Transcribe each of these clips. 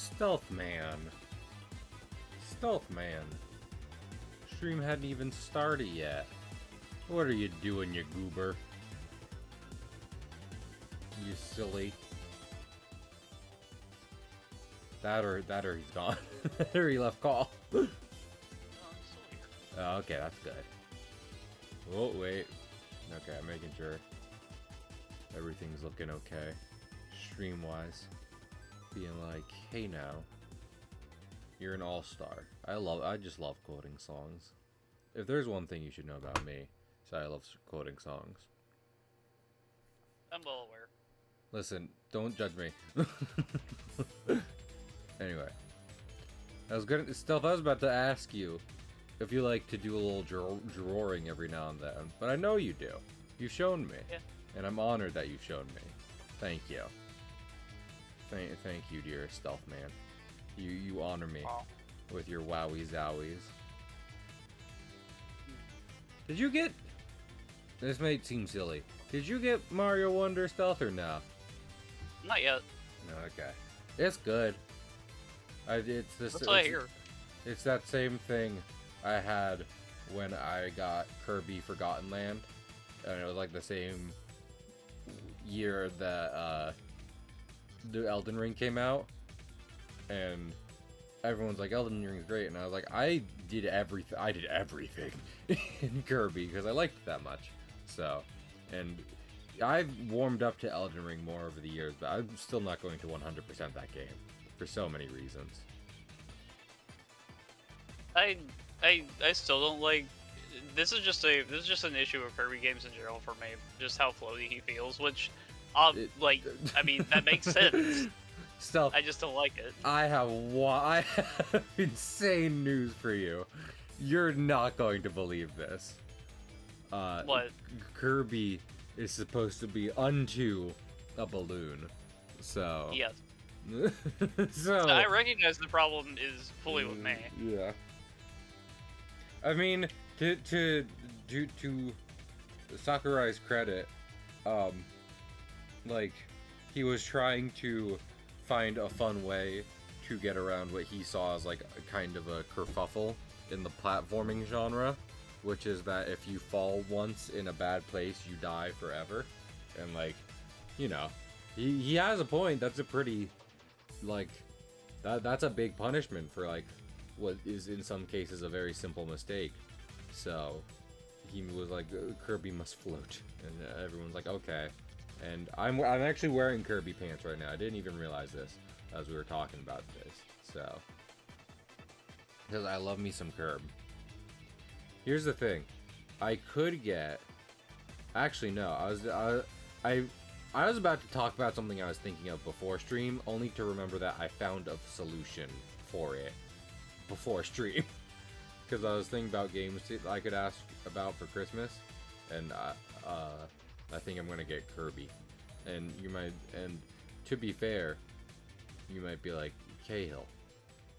Stealth Man. Stealth Man. Stream hadn't even started yet. What are you doing, you goober? You silly. That or he's gone. Or he left call. No, I'm still here. Oh, okay, that's good. Oh, wait. Okay, I'm making sure everything's looking okay. Stream-wise. Being like, hey now. You're an all-star. I just love quoting songs. If there's one thing you should know about me, it's that I love quoting songs. I'm well aware. Listen, don't judge me. Anyway. Stealth, I was about to ask you if you like to do a little drawing every now and then, but I know you do. You've shown me. Yeah. And I'm honored that you've shown me. Thank you. Thank you, dear Stealth Man. You honor me with your wowie zowies. Did you get... This may seem silly. Did you get Mario Wonder Stealth or no? Not yet. No, okay. It's good. It's this. That's what I hear. It's that same thing I had when I got Kirby Forgotten Land, and it was like the same year that the Elden Ring came out, and everyone's like, Elden Ring's great, and I was like, I did everything in Kirby because I liked it that much. So, and I've warmed up to Elden Ring more over the years, but I'm still not going to 100% that game for so many reasons. I still don't like. This is just an issue of Kirby games in general for me. Just how floaty he feels, which, I mean, that makes sense. Stealth. I just don't like it. I have insane news for you. You're not going to believe this. What? Kirby is supposed to be unto a balloon. So. Yes. So. I recognize the problem is fully with me. Yeah. I mean, to Sakurai's credit, like, he was trying to find a fun way to get around what he saw as like a kind of a kerfuffle in the platforming genre, which is that if you fall once in a bad place, you die forever. And like, you know, he has a point. That's a pretty, like, that's a big punishment for like what is in some cases a very simple mistake. So he was like, Kirby must float, and everyone's like, okay. And I'm actually wearing Kirby pants right now. I didn't even realize this as we were talking about this. So, because I love me some Kirb. Here's the thing, I could get. Actually, no. I was about to talk about something I was thinking of before stream, only to remember that I found a solution for it before stream. Because I was thinking about games I could ask about for Christmas, and I think I'm gonna get Kirby. And you might, and to be fair, you might be like, Cahill,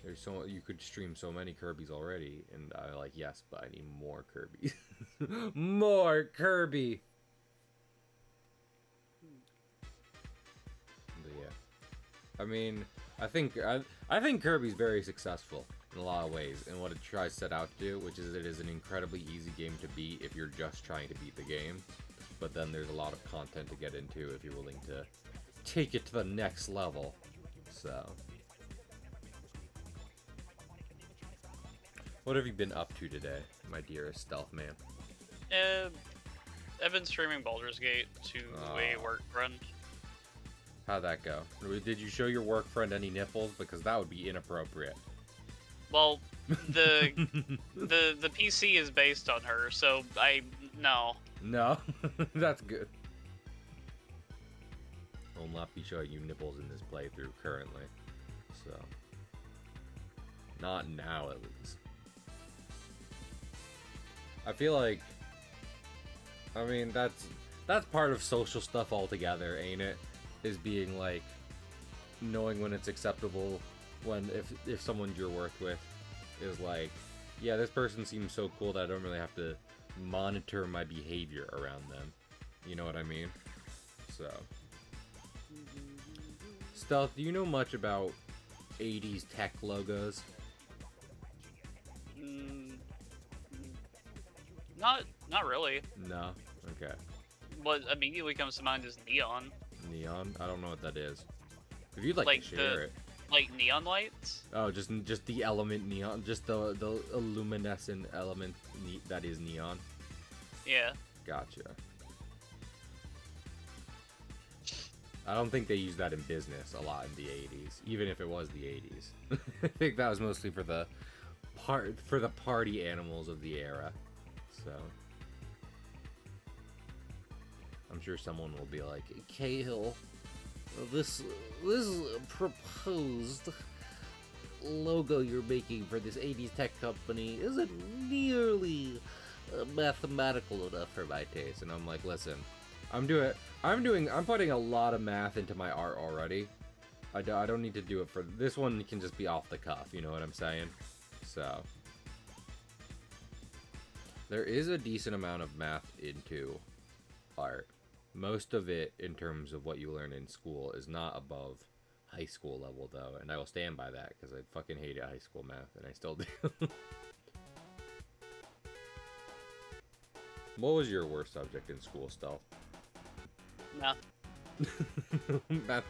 there's so you could stream so many Kirbys already, and I like, yes, but I need more Kirby. More Kirby. But yeah, I mean, I think Kirby's very successful in a lot of ways in what it tries to set out to do, which is it is an incredibly easy game to beat if you're just trying to beat the game. But then there's a lot of content to get into if you're willing to take it to the next level. So, what have you been up to today, my dearest Stealth Man? I've been streaming Baldur's Gate to a work friend. How'd that go? Did you show your work friend any nipples? Because that would be inappropriate. Well, the PC is based on her, so no. No, that's good. I'll not be showing you nipples in this playthrough currently, so not now at least. I feel like, I mean, that's part of social stuff altogether, ain't it? Is being like, knowing when it's acceptable, when if someone you're worked with is like, yeah, this person seems so cool that I don't really have to monitor my behavior around them. You know what I mean? So, Stealth, do you know much about 80s tech logos? Mm, not really. No? Okay. What immediately comes to mind is neon. Neon? I don't know what that is. If you'd like to share it. Like neon lights? Oh, just the element neon, just the luminescent element that is neon. Yeah. Gotcha. I don't think they used that in business a lot in the 80s, even if it was the 80s. I think that was mostly for the party animals of the era. So I'm sure someone will be like, Cahill, this proposed logo you're making for this 80s tech company isn't nearly mathematical enough for my taste. And I'm like, listen, I'm putting a lot of math into my art already. I don't need to do it for this one. Can just be off the cuff, you know what I'm saying? So there is a decent amount of math into art. Most of it, in terms of what you learn in school, is not above high school level, though, and I will stand by that, because I fucking hated high school math, and I still do. What was your worst subject in school, Stealth? Math. Math.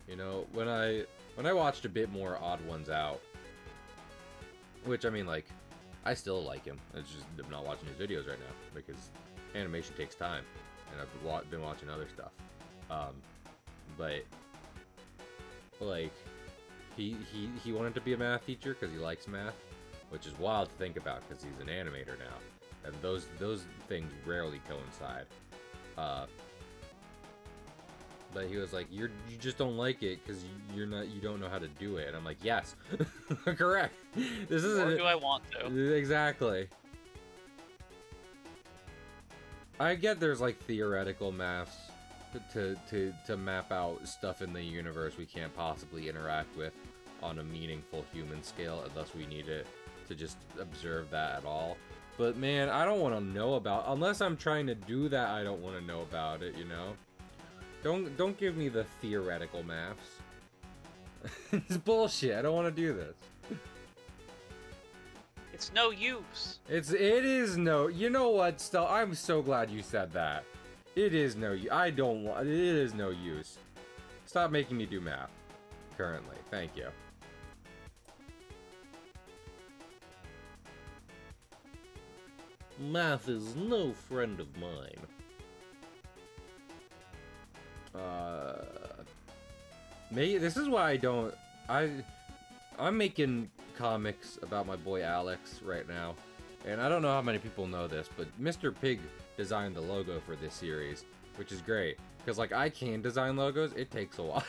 You know, when I watched a bit more Odd Ones Out, which, I mean, like, I still like him. It's just I'm not watching his videos right now because animation takes time, and I've been watching other stuff. But like he wanted to be a math teacher because he likes math, which is wild to think about because he's an animator now, and those things rarely coincide. But he was like, you just don't like it because you don't know how to do it. And I'm like, yes, correct. This isn't. Or do I want to? Exactly. I get there's like theoretical maths to map out stuff in the universe we can't possibly interact with on a meaningful human scale, and thus we need it to just observe that at all. But man, I don't want to know about, unless I'm trying to do that, I don't want to know about it, you know? Don't give me the theoretical maths. It's bullshit. I don't want to do this. It's no use. It is no. You know what? Still, I'm so glad you said that. It is no. I don't want. It is no use. Stop making me do math. Currently, thank you. Math is no friend of mine. Maybe this is why I don't. I'm making comics about my boy Alex right now, and I don't know how many people know this, but Mr. Pig designed the logo for this series, which is great because like I can design logos. It takes a while.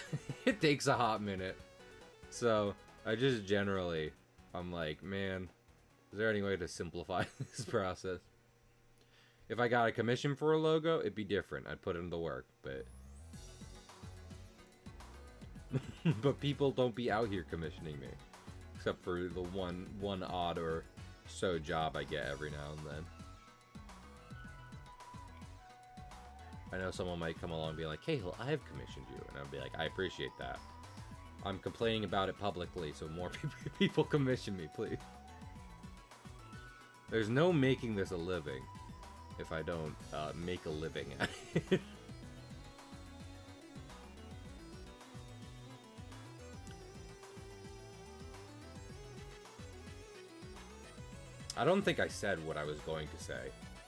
It takes a hot minute. So I just generally, I'm like, man, is there any way to simplify this process? If I got a commission for a logo, it'd be different. I'd put in the work, but but people don't be out here commissioning me, except for the one odd or so job I get every now and then. I know someone might come along and be like, Cahill, I have commissioned you, and I'd be like, I appreciate that. I'm complaining about it publicly, so more people commission me, please. There's no making this a living if I don't make a living at it. I don't think I said what I was going to say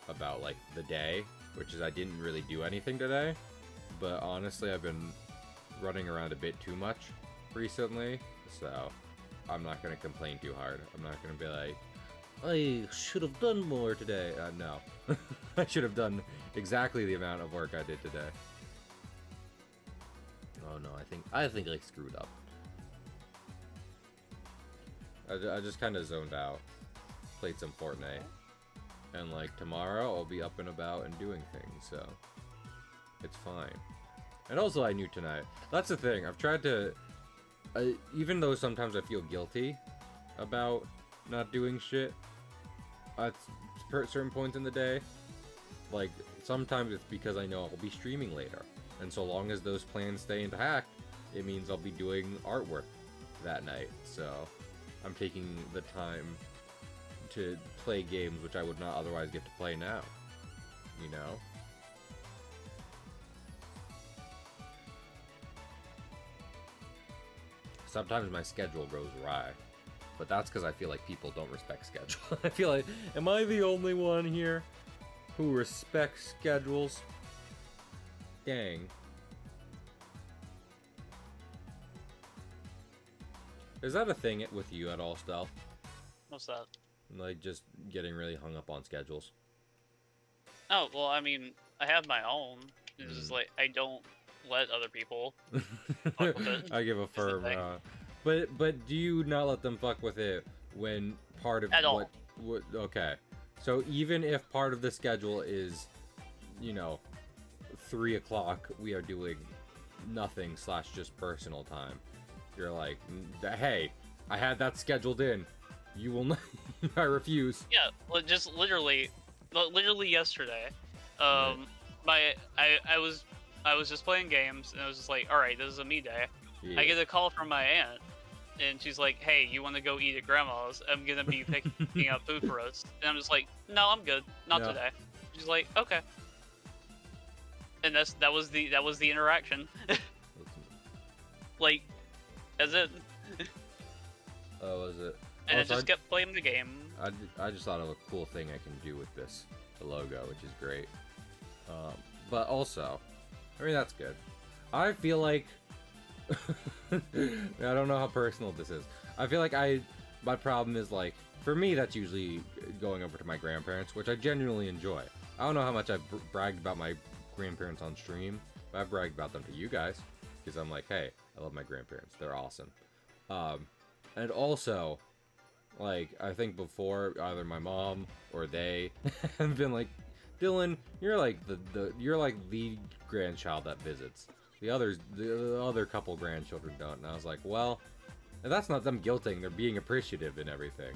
about, like, the day, which is I didn't really do anything today, but honestly, I've been running around a bit too much recently, so I'm not going to complain too hard. I'm not going to be like, I should have done more today. No. I should have done exactly the amount of work I did today. Oh no, I think I screwed up. I just kind of zoned out. Played some Fortnite, and like tomorrow I'll be up and about and doing things, so it's fine. And also I knew tonight, that's the thing, I've tried to even though sometimes I feel guilty about not doing shit at certain points in the day, like sometimes it's because I know I'll be streaming later, and so long as those plans stay intact, it means I'll be doing artwork that night. So I'm taking the time to play games which I would not otherwise get to play now. You know? Sometimes my schedule goes awry, but that's because I feel like people don't respect schedule. I feel like, am I the only one here who respects schedules? Dang. Is that a thing with you at all, Stel? What's that? Like, just getting really hung up on schedules? Oh, well, I mean, I have my own. It's just like, I don't let other people fuck with it. I give a firm, but do you not let them fuck with it when part of At all. What, okay. So even if part of the schedule is, you know, 3 o'clock, we are doing nothing / just personal time. You're like, hey, I had that scheduled in. You will not. I refuse. Yeah, just literally yesterday. I was just playing games, and I was just like, all right, this is a me day. Yeah. I get a call from my aunt, and she's like, hey, you want to go eat at grandma's? I'm gonna be picking up food for us. And I'm just like, no, I'm good, not today. She's like, okay. And that was the interaction. Like, that's it. Oh, was it? And I just kept playing the game. I just thought of a cool thing I can do with this, the logo, which is great. But also, I mean, that's good. I feel like, I don't know how personal this is. I feel like my problem is like, for me, that's usually going over to my grandparents, which I genuinely enjoy. I don't know how much I've bragged about my grandparents on stream, but I've bragged about them to you guys, because I'm like, hey, I love my grandparents. They're awesome. And also, like, I think before, either my mom or they have been like, Dylan, you're like you're like the grandchild that visits. The other couple grandchildren don't. And I was like, well, that's not them guilting. They're being appreciative and everything.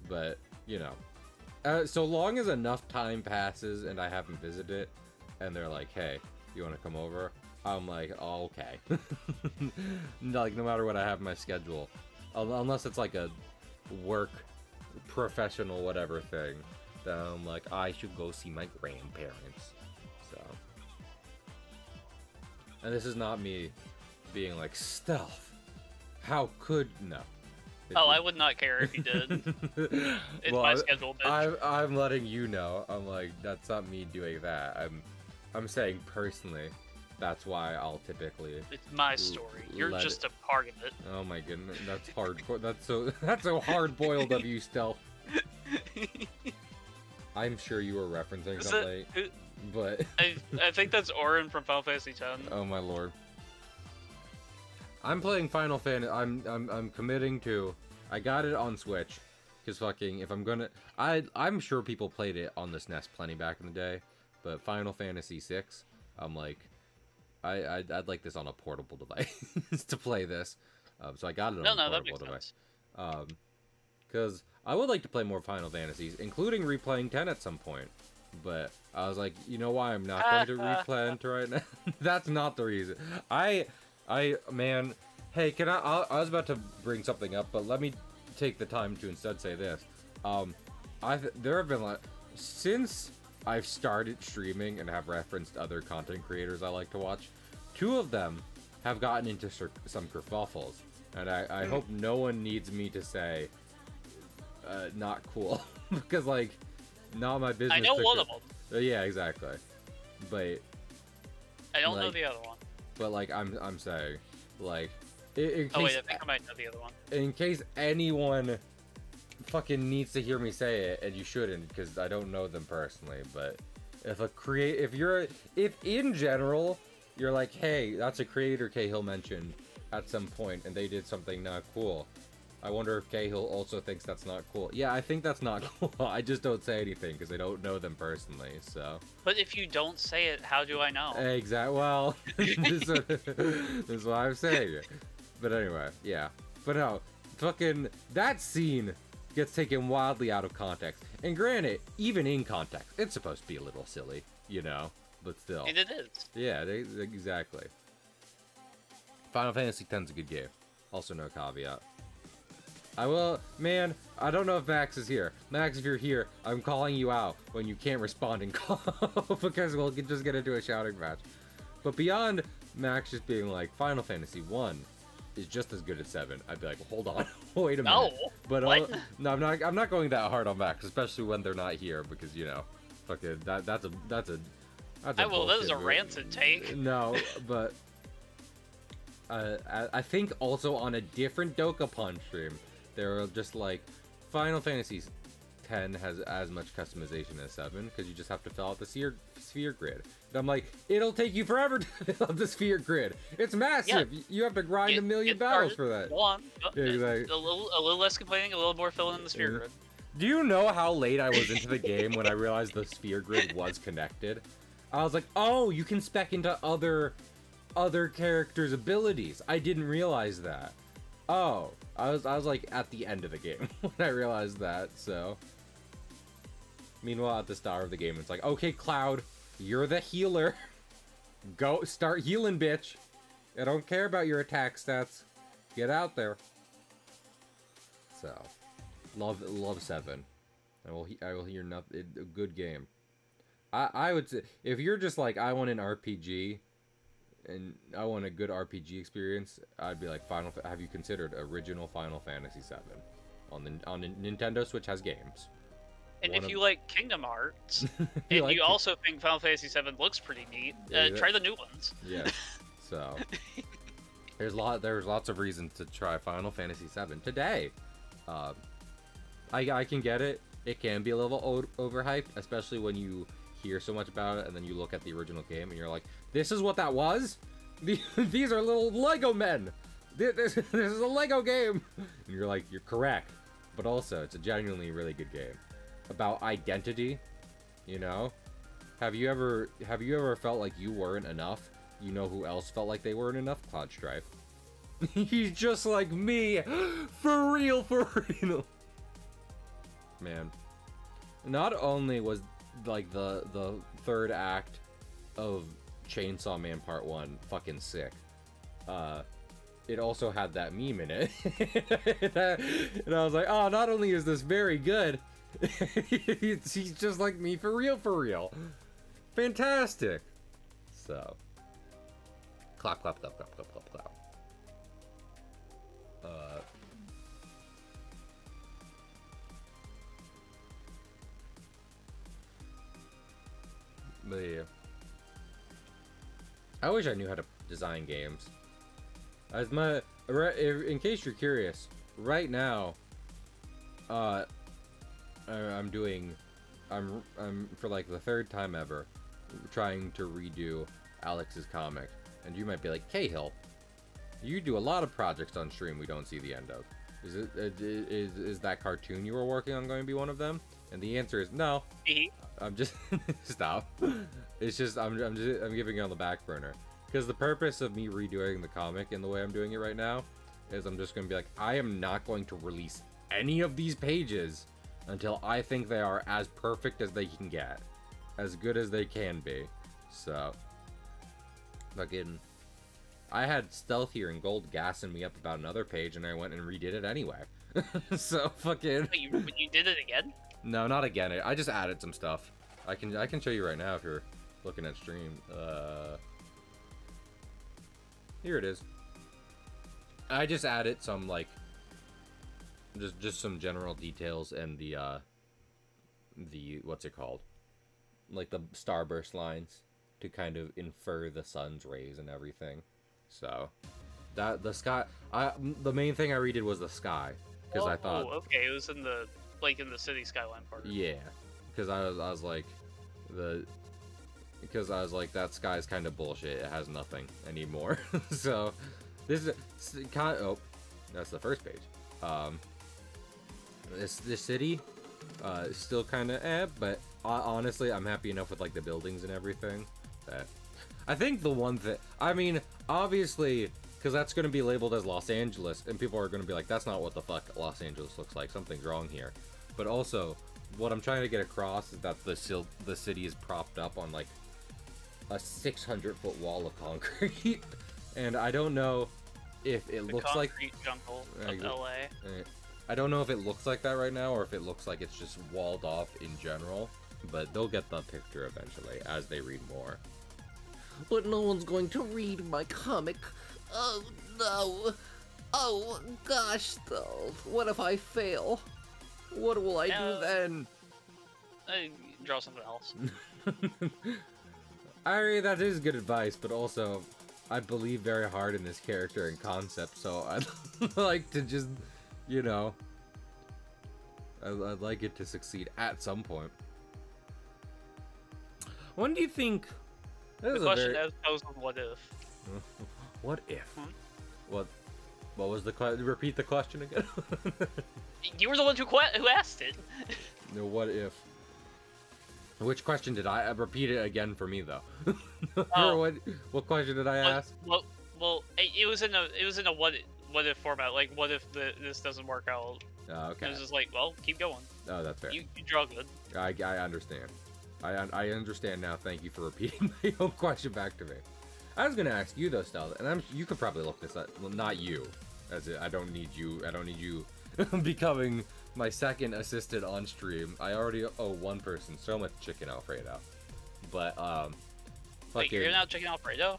But, you know, so long as enough time passes and I haven't visited, and they're like, hey, you want to come over? I'm like, oh, okay. Like, no matter what I have in my schedule. Unless it's like a work, professional, whatever thing. Then I'm like, I should go see my grandparents. So. And this is not me being like, Stealth, how could... No. I would not care if you did. It's well, my schedule, bitch. I'm letting you know. I'm like, that's not me doing that. I'm saying personally, that's why I'll typically... It's my story. You're just a part of it. Oh my goodness, that's hardcore. That's so hard-boiled of you, Stealth. I'm sure you were referencing something, but... I think that's Orin from Final Fantasy X. Oh my lord. I'm playing Final Fantasy. I'm committing to... I got it on Switch. Because fucking, if I'm gonna... I'm sure people played it on the SNES plenty back in the day. But Final Fantasy VI, I'm like... I'd like this on a portable device to play this. So I got it on a portable device. Because I would like to play more Final Fantasies, including replaying 10 at some point. But I was like, you know why I'm not going to replay 10 right now? That's not the reason. Man, hey, I was about to bring something up, but let me take the time to instead say this. There have been, like, since I've started streaming and have referenced other content creators I like to watch, 2 of them have gotten into some kerfuffles. And I hope no one needs me to say, not cool. Because, like, not my business. I know one of them. Yeah, exactly. But I don't know the other one. But, like, I'm saying, like, oh wait, I think I might know the other one. In case anyone fucking needs to hear me say it, and you shouldn't, because I don't know them personally, but if in general, you're like, hey, that's a creator Cahill mentioned at some point, and they did something not cool, I wonder if Cahill also thinks that's not cool. Yeah, I think that's not cool. I just don't say anything, because I don't know them personally, so. But if you don't say it, how do I know? Exactly, well, this is why I'm saying it. But anyway, yeah. But no, fucking, that scene gets taken wildly out of context. And granted, even in context, it's supposed to be a little silly, you know? But still. And it is. Yeah, exactly. Final Fantasy X is a good game. Also, no caveat. Man, I don't know if Max is here. Max, if you're here, I'm calling you out when you can't respond and call, because we'll just get into a shouting match. But beyond Max just being like, Final Fantasy 1 is just as good as 7, I'd be like, well, hold on, wait a minute. No, But what? no, I'm not going that hard on Max, especially when they're not here, because, you know, fucking, that's a That is a bullshit move. rancid take. No, but I think also on a different Dokapon stream, they were just like, Final Fantasy X has as much customization as 7, because you just have to fill out the sphere grid. And I'm like, it'll take you forever to fill out the sphere grid. It's massive. Yeah. You have to grind a million battles for that. One, Yeah, exactly. a little less complaining, a little more filling in the sphere grid. Do you know how late I was into the game when I realized the sphere grid was connected? I was like, oh, you can spec into other characters' abilities. I didn't realize that. Oh, I was like at the end of the game when I realized that. So, meanwhile, at the start of the game, it's like, okay, Cloud, you're the healer. Go start healing, bitch. I don't care about your attack stats. Get out there. So, love 7. I will hear nothing. A good game. I would say, if you're just like, I want an RPG, and I want a good RPG experience, I'd be like, have you considered original Final Fantasy VII? On the Nintendo Switch has games. And if you like Kingdom Hearts, You and like you also think Final Fantasy VII looks pretty neat, Yeah, try the new ones. Yeah. So, there's lots of reasons to try Final Fantasy VII today. I can get it. It can be a little overhyped, especially when you hear so much about it, and then you look at the original game, and you're like, this is what that was? These are little Lego men! This is a Lego game! And you're like, you're correct. But also, it's a genuinely really good game. About identity, you know? Have you ever felt like you weren't enough? You know who else felt like they weren't enough? Cloud Strife. He's just like me! For real, for real! Man. Not only was like the third act of Chainsaw Man Part 1 fucking sick, it also had that meme in it. And I was like, oh, not only is this very good, he's just like me for real, for real. Fantastic. So, clap, clap, clap, clap, clap, clap, clap. But yeah. I wish I knew how to design games. In case you're curious, right now, I'm for like the third time ever trying to redo Alex's comic, and you might be like, Cahill, you do a lot of projects on stream we don't see the end of. Is that cartoon you were working on going to be one of them? And the answer is no. I'm just stop. It's just I'm giving it on the back burner, because the purpose of me redoing the comic in the way I'm doing it right now is I'm just gonna be like, I am not going to release any of these pages until I think they are as perfect as they can get, as good as they can be. So fucking, I had Stealth here and Gold gassing me up about another page, and I went and redid it anyway. So fucking. You did it again? No, not again. I just added some stuff. I can show you right now if you're looking at stream. Here it is. I just added some like just some general details and the what's it called? Like the starburst lines to kind of infer the sun's rays and everything. So that the sky. The main thing I redid was the sky, because I thought. Oh, okay. It was in the city skyline part. Yeah, because I was like that sky's kind of bullshit. It has nothing anymore. So this is kind of, oh, that's the first page. This city is still kind of but honestly I'm happy enough with like the buildings and everything that I think the one thing, I mean, obviously, because that's going to be labeled as Los Angeles, and people are going to be like, that's not what the fuck Los Angeles looks like, something's wrong here. But also, what I'm trying to get across is that the city is propped up on like a 600-foot wall of concrete. And I don't know if it The looks like concrete jungle I- of LA. I don't know if it looks like that right now or if it looks like it's just walled off in general, but they'll get the picture eventually as they read more. But no one's going to read my comic. Oh, no. Oh, gosh, though. What if I fail? What will I do then? Draw something else. Ari, that is good advice, but also, I believe very hard in this character and concept, so I'd like to just, you know, I'd like it to succeed at some point. When do you think... The question is posed on what if. What if? Hmm? What was the question? Repeat the question again. You were the one who asked it. No, what if? Which question did I repeat it again for me though? Oh. What question did I ask? Well, it was in a what if format. Like, what if this doesn't work out? Okay. It was just like, well, keep going. Oh, that's fair. You draw good. I understand. I understand now. Thank you for repeating my own question back to me. I was gonna ask you though, Stella, and you could probably look this up. Well, not you, as I don't need you. I don't need you becoming my second assistant on stream. I already owe one person so much chicken Alfredo. But Wait, you're now chicken Alfredo?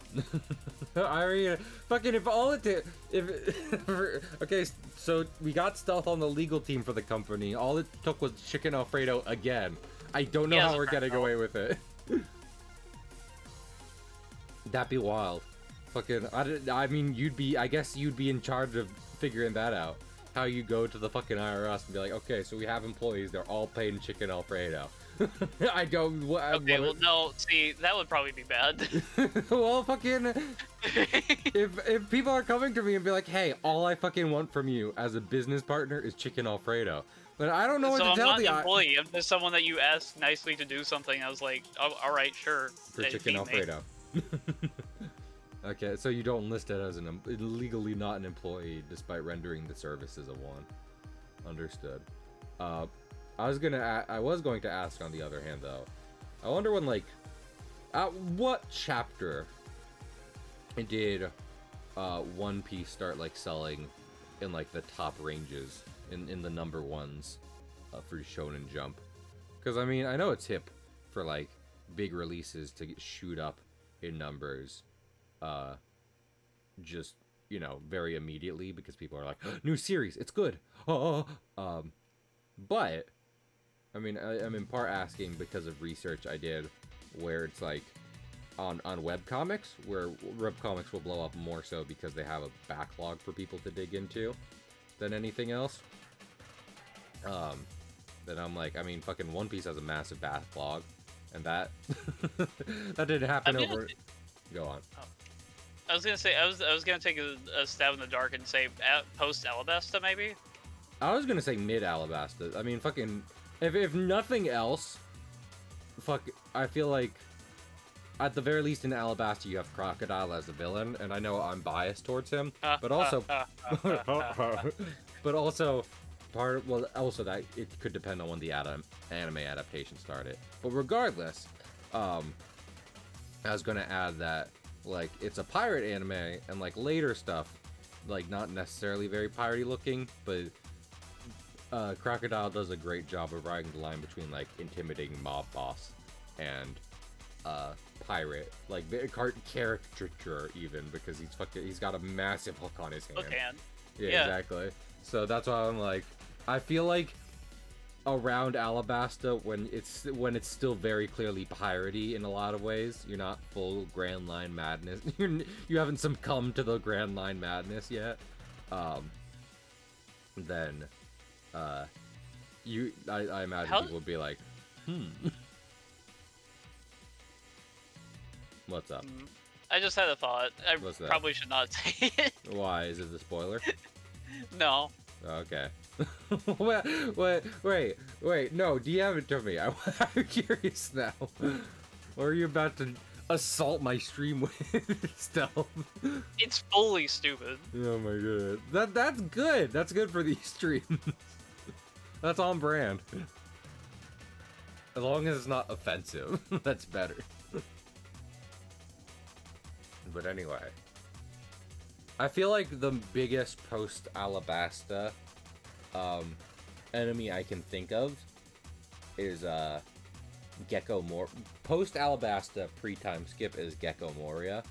I already fucking if all it did okay, so we got stealth on the legal team for the company. All it took was chicken Alfredo again. I don't know how we're getting away with it. That'd be wild. Fucking, I mean, I guess you'd be in charge of figuring that out. How you go to the fucking IRS and be like, okay, so we have employees, they're all paying chicken Alfredo. I don't, Okay, well, no, see, that would probably be bad. Well, fucking, if people are coming to me and be like, hey, all I fucking want from you as a business partner is chicken Alfredo. But I don't know what to tell I'm not the an employee. I'm just someone that you asked nicely to do something. I was like, oh, all right, sure. For chicken Alfredo. Okay, so you don't list it as legally not an employee despite rendering the services of one. Understood. I was going to ask on the other hand though. I wonder when like at what chapter did One Piece start like selling in like the top ranges in the number ones for Shonen Jump? Because I mean, I know it's hip for like big releases to shoot up in numbers just, you know, very immediately because people are like, new series, it's good. But I mean, I'm in part asking because of research I did where it's like on webcomics, where webcomics will blow up more so because they have a backlog for people to dig into than anything else. Then I'm like, I mean, fucking One Piece has a massive backlog, and that that didn't happen over. Go on. Oh. I was gonna say I was gonna take a stab in the dark and say post Alabasta maybe. I was gonna say mid Alabasta. I mean, fucking, if nothing else, fuck, I feel like at the very least in Alabasta you have Crocodile as a villain, and I know I'm biased towards him, but also, but also. Also that it could depend on when the anime adaptation started. But regardless, I was gonna add that like it's a pirate anime and like later stuff, like not necessarily very piratey looking, but Crocodile does a great job of riding the line between like intimidating mob boss and pirate, like caricature even, because he's got a massive hook on his hand. Hook hand. Yeah, exactly. So that's why I'm like, I feel like around Alabasta when it's still very clearly piratey in a lot of ways. You're not full Grand Line madness. You haven't succumbed to the Grand Line madness yet. Then I imagine people would be like, What's up? I just had a thought. I probably should not say it. Why? Is it the spoiler? No. Okay. Wait, no, DM it to me. I'm curious now. Or are you about to assault my stream with stealth? It's fully stupid. Oh my god. That's good. That's good for these streams. That's on brand. As long as it's not offensive, that's better. But anyway. I feel like the biggest post-Alabasta enemy I can think of is Gecko Mor. Post-Alabasta, pre-time skip is Gecko Moria.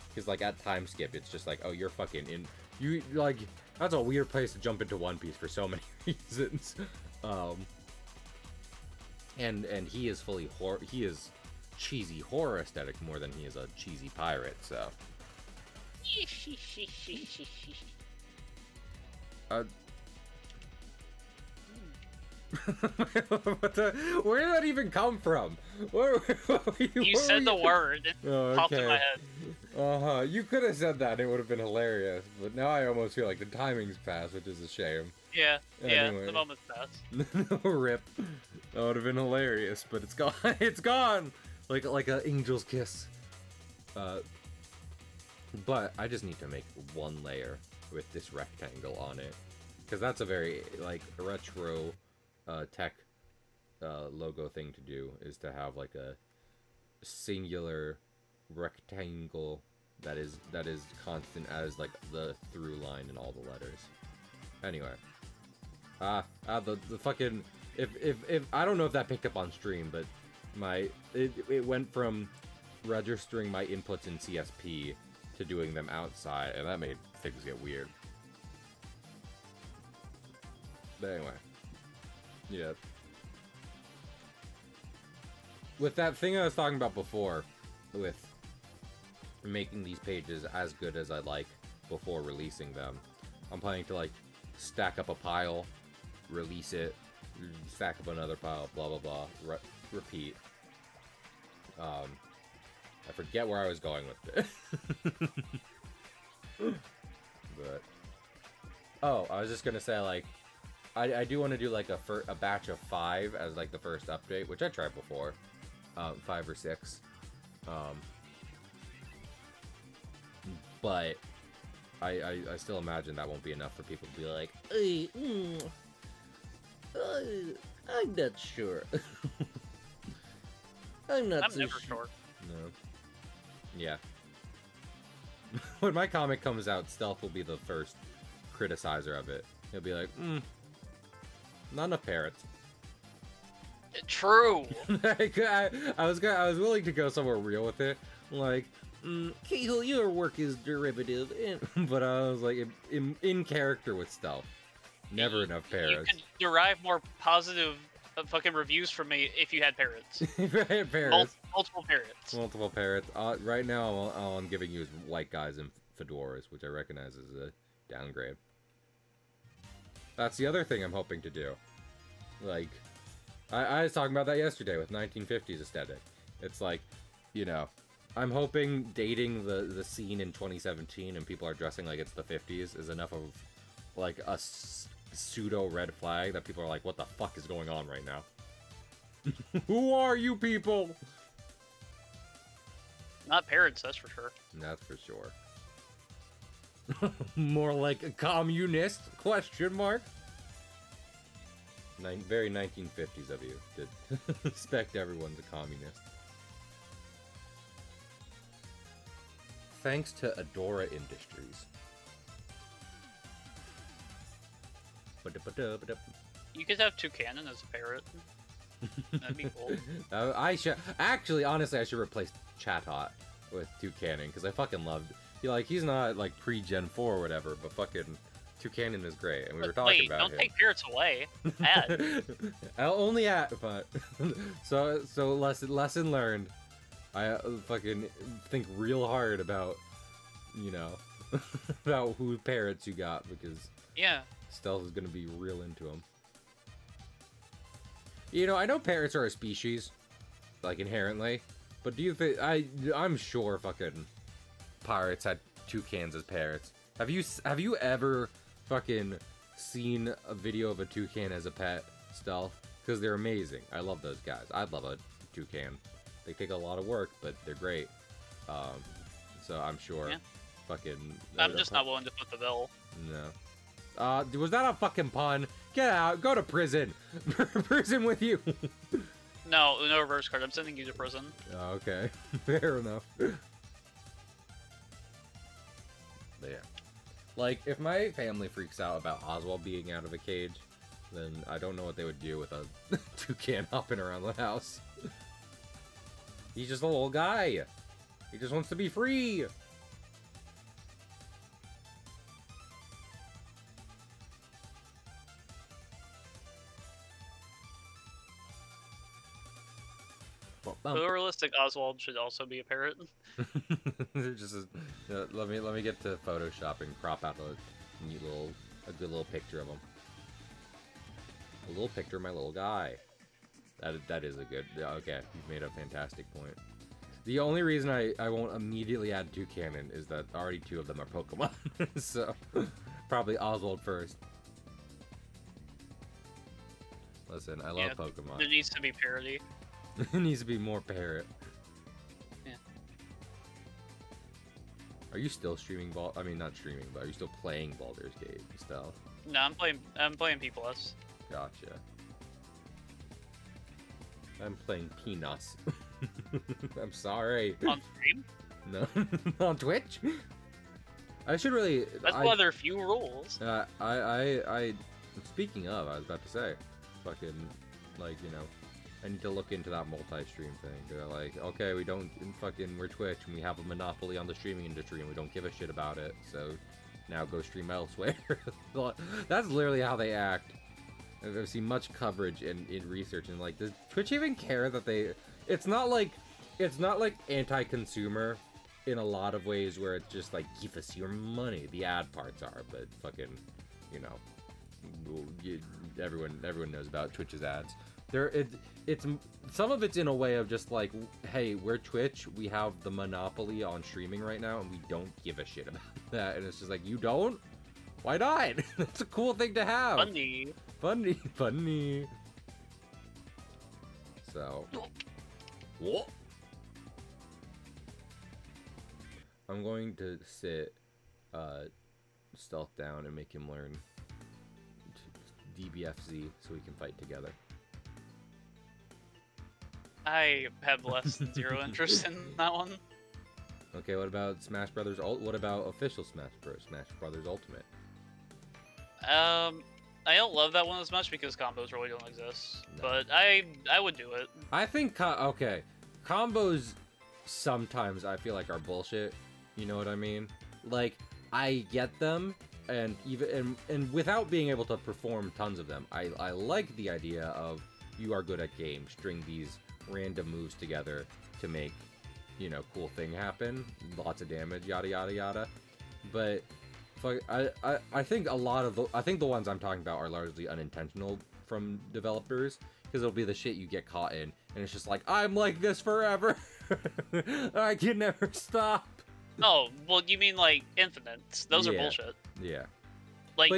Because, like, at time skip, it's just like, oh, you're fucking in... You, like, that's a weird place to jump into One Piece for so many reasons. And he is fully he is cheesy horror aesthetic more than he is a cheesy pirate, so... Where did that even come from? You said the word. It popped in my head. You could have said that. It would have been hilarious. But now I almost feel like the timing's passed, which is a shame. Yeah, Anyway. yeah, the moment's passed. Rip. That would have been hilarious, but it's gone. It's gone. Like an angel's kiss. But I just need to make one layer with this rectangle on it, because that's a very like retro tech logo thing to do, is to have like a singular rectangle that is constant as like the through line in all the letters. Anyway, the fucking if I don't know if that picked up on stream, but it went from registering my inputs in CSP to doing them outside, and that made things get weird. But anyway, yeah. With that thing I was talking about before, with making these pages as good as I like before releasing them, I'm planning to like stack up a pile, release it, stack up another pile, blah blah blah, repeat. I forget where I was going with it. But oh, I was just gonna say, like, I do want to do like a batch of 5 as like the first update, which I tried before, 5 or 6, but I still imagine that won't be enough for people to be like, Hey, I'm not sure. I'm not so never sure. sure. no, yeah. When my comic comes out, Stealth will be the first criticizer of it. He'll be like, not enough parrots. True. I was willing to go somewhere real with it, like, Kihul, your work is derivative, and but I was like, in character with Stealth, never enough You parrots. could derive more positive fucking reviews from me if you had parrots. Parrots. Multiple parrots. Multiple parrots. Right now, all I'm giving you is white guys in fedoras, which I recognize as a downgrade. That's the other thing I'm hoping to do. Like, I was talking about that yesterday with 1950s aesthetic. It's like, you know, I'm hoping dating the scene in 2017 and people are dressing like it's the 50s is enough of, like, a pseudo red flag that people are like, what the fuck is going on right now? Who are you people? Not parrots, that's for sure. That's for sure. More like a communist? Question mark. Very 1950s of you to expect everyone's a communist. Thanks to Adora Industries. You could have Toucanon as a parrot. That'd be cool. I should actually, honestly, I should replace Chatot with Toucanon because I fucking loved. He's not like pre-Gen 4 or whatever, but fucking Toucanon is great, and we were talking about don't him. take parrots away. Add. I'll only add, but so lesson learned. I fucking think real hard about, you know, about who parrots you got, because Yeah. Stealth is gonna be real into them. You know, I know parrots are a species, like inherently, but do you think I'm sure fucking pirates had toucans as parrots. Have you ever fucking seen a video of a toucan as a pet, Stealth? Because they're amazing. I love those guys. I'd love a toucan. They take a lot of work, but they're great. So I'm sure. Yeah. Fucking. I'm just not willing to put the bill. No. Was that a fucking pun? Get out. Go to prison. Prison with you. No reverse card. I'm sending you to prison. Oh, okay. Fair enough. But yeah. Like, if my family freaks out about Oswald being out of a cage, then I don't know what they would do with a toucan hopping around the house. He's just a little guy. He just wants to be free. The realistic Oswald should also be a parrot. Just let me get to Photoshop and crop out a good little picture of him. A little picture of my little guy. That is a good. Okay, you've made a fantastic point. The only reason I won't immediately add Toucannon is that already 2 of them are Pokemon, so probably Oswald first. Listen, I love Pokemon. There needs to be parody. It needs to be more parrot. Yeah. Are you still streaming I mean, not streaming, but are you still playing Baldur's Gate still? No, I'm playing P+. Gotcha. I'm playing Peanuts. I'm sorry. On stream? No, on Twitch. I should really. That's why there are few rules. Speaking of, I was about to say, fucking, like, you know, I need to look into that multi-stream thing. They're like, okay, we're Twitch and we have a monopoly on the streaming industry and we don't give a shit about it. So now go stream elsewhere. That's literally how they act. I've seen much coverage in research and like, does Twitch even care that they? It's not like anti-consumer in a lot of ways where it's just like, give us your money. The ad parts are, but fucking, you know, everyone knows about Twitch's ads. It's some of it's in a way of just like, hey, we're Twitch, we have the monopoly on streaming right now, and we don't give a shit about that. And it's just like, you don't? Why not? It's a cool thing to have. Funny. So, what? I'm going to sit Stealth down and make him learn DBFZ so we can fight together. I have less than 0 interest in that one. Okay, what about Smash Brothers What about official Smash Brothers Ultimate? I don't love that one as much because combos really don't exist. No. But I would do it. I think okay, combos sometimes I feel like are bullshit. You know what I mean? Like, I get them, and even and without being able to perform tons of them, I like the idea of you are good at games, string these random moves together to make, you know, cool thing happen, lots of damage, yada yada yada. But I think the ones I'm talking about are largely unintentional from developers, because it'll be the shit you get caught in, and it's just like, I'm like this forever. I can never stop. Oh, well, you mean like infinites? Those are bullshit. Yeah. Like,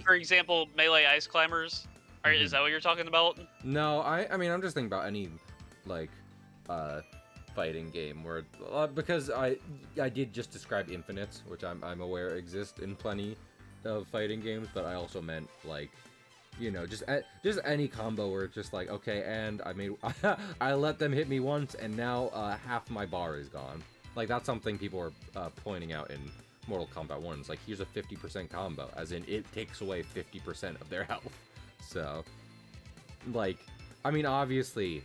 for example, Melee Ice Climbers. Is that what you're talking about? No, I mean, I'm just thinking about any, like, fighting game where, because I did just describe infinites, which I'm aware exist in plenty of fighting games, but I also meant, like, you know, just any combo where it's just like, okay, and I let them hit me once, and now half my bar is gone. Like, that's something people are pointing out in Mortal Kombat 1. It's like, here's a 50% combo, as in it takes away 50% of their health. So, like, I mean, obviously,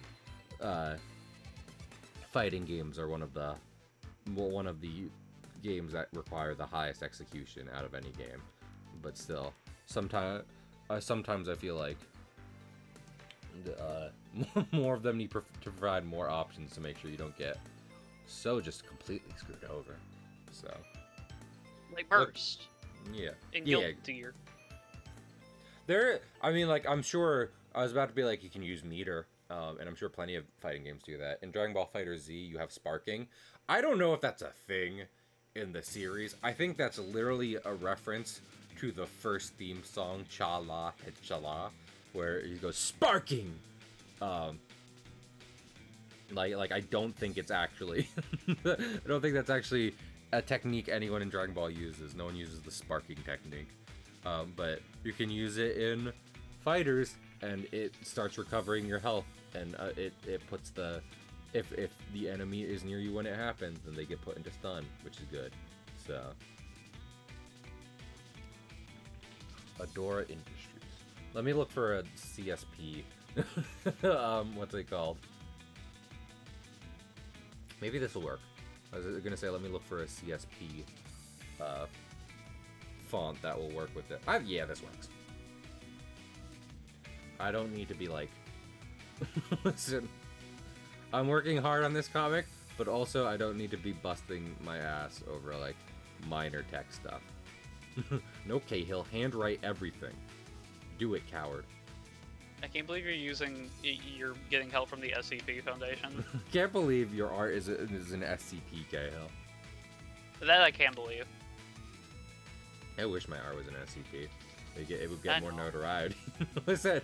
fighting games are one of the games that require the highest execution out of any game. But still, sometimes I feel like more of them need to provide more options to make sure you don't get so just completely screwed over. So, like Burst. Yeah. In Guilty Gear. I mean, like, I'm sure, I was about to be like, you can use meter, and I'm sure plenty of fighting games do that. In Dragon Ball FighterZ, you have sparking. I don't know if that's a thing in the series. I think that's literally a reference to the first theme song, Cha-La, Cha-La, where he goes, sparking! Like, I don't think it's actually, I don't think that's actually a technique anyone in Dragon Ball uses. No one uses the sparking technique. But you can use it in fighters, and it starts recovering your health, and it puts if the enemy is near you when it happens, then they get put into stun, which is good. So, Adora Industries. Let me look for a CSP. What's it called? Maybe this will work. I was gonna say, let me look for a CSP font that will work with it. Yeah, this works. I don't need to be like... Listen, I'm working hard on this comic, but also I don't need to be busting my ass over, like, minor tech stuff. No, Cahill, handwrite everything. Do it, coward. I can't believe you're getting help from the SCP Foundation. Can't believe your art is an SCP, Cahill. That I can't believe. I wish my art was an SCP. It would get more notoriety. Listen!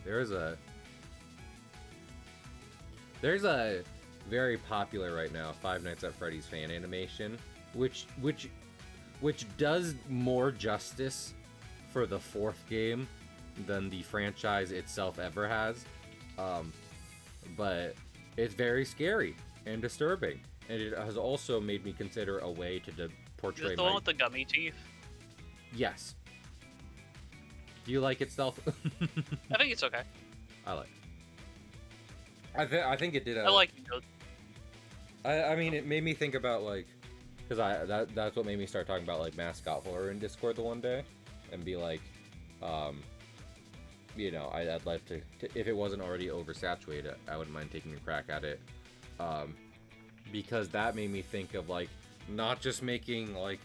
There's a very popular right now Five Nights at Freddy's fan animation, which does more justice for the fourth game than the franchise itself ever has. But it's very scary and disturbing, and it has also made me consider a way to portray. Is it the one with the gummy teeth? Yes. Do you like it, Stealth? I think it's okay. I like it. I think it did. I like it. I mean, it made me think about, like, because that's what made me start talking about, like, mascot horror in Discord the one day, and be like, you know, I'd like to, if it wasn't already oversaturated, I wouldn't mind taking a crack at it, because that made me think of, like, not just making, like,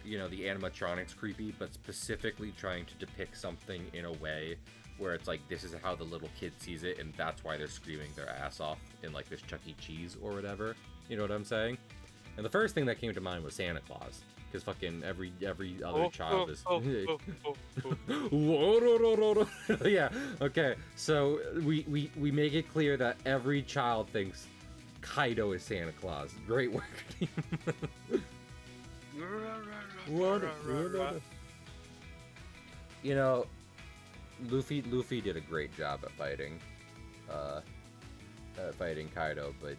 you know, the animatronics creepy, but specifically trying to depict something in a way where it's like, this is how the little kid sees it, and that's why they're screaming their ass off in, like, this Chuck E. Cheese or whatever. You know what I'm saying? And the first thing that came to mind was Santa Claus, because fucking every other child is... Yeah, okay, so we make it clear that every child thinks Kaido is Santa Claus. Great work. You know, Luffy did a great job at fighting Kaido, but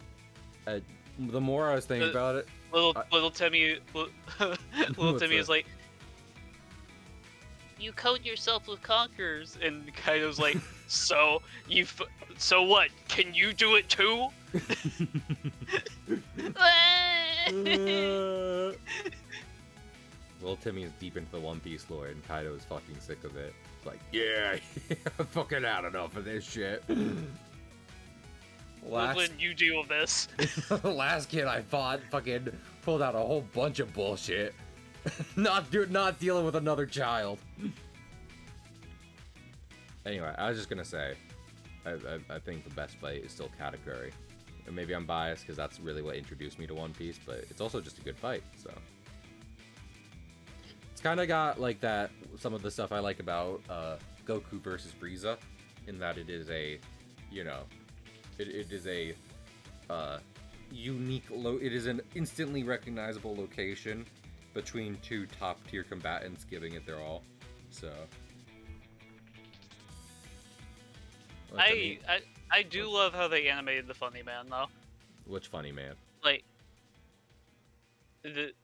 the more I was thinking about it, little Timmy is like, you coat yourself with conquerors, and Kaido's like, so what? Can you do it too? Little Timmy is deep into the One Piece lore, and Kaido is fucking sick of it. It's like, yeah, I'm fucking had enough of this shit. When you deal with this. Last kid I fought fucking pulled out a whole bunch of bullshit. Not dealing with another child. Anyway, I was just gonna say, I think the best fight is still Katakuri. And maybe I'm biased because that's really what introduced me to One Piece, but it's also just a good fight, so. It's kind of got, like, that, some of the stuff I like about Goku versus Frieza, in that it is a, you know, it is a unique, it is an instantly recognizable location between two top-tier combatants giving it their all, so. I do love how they animated the Funny Man, though. Which Funny Man? Like, the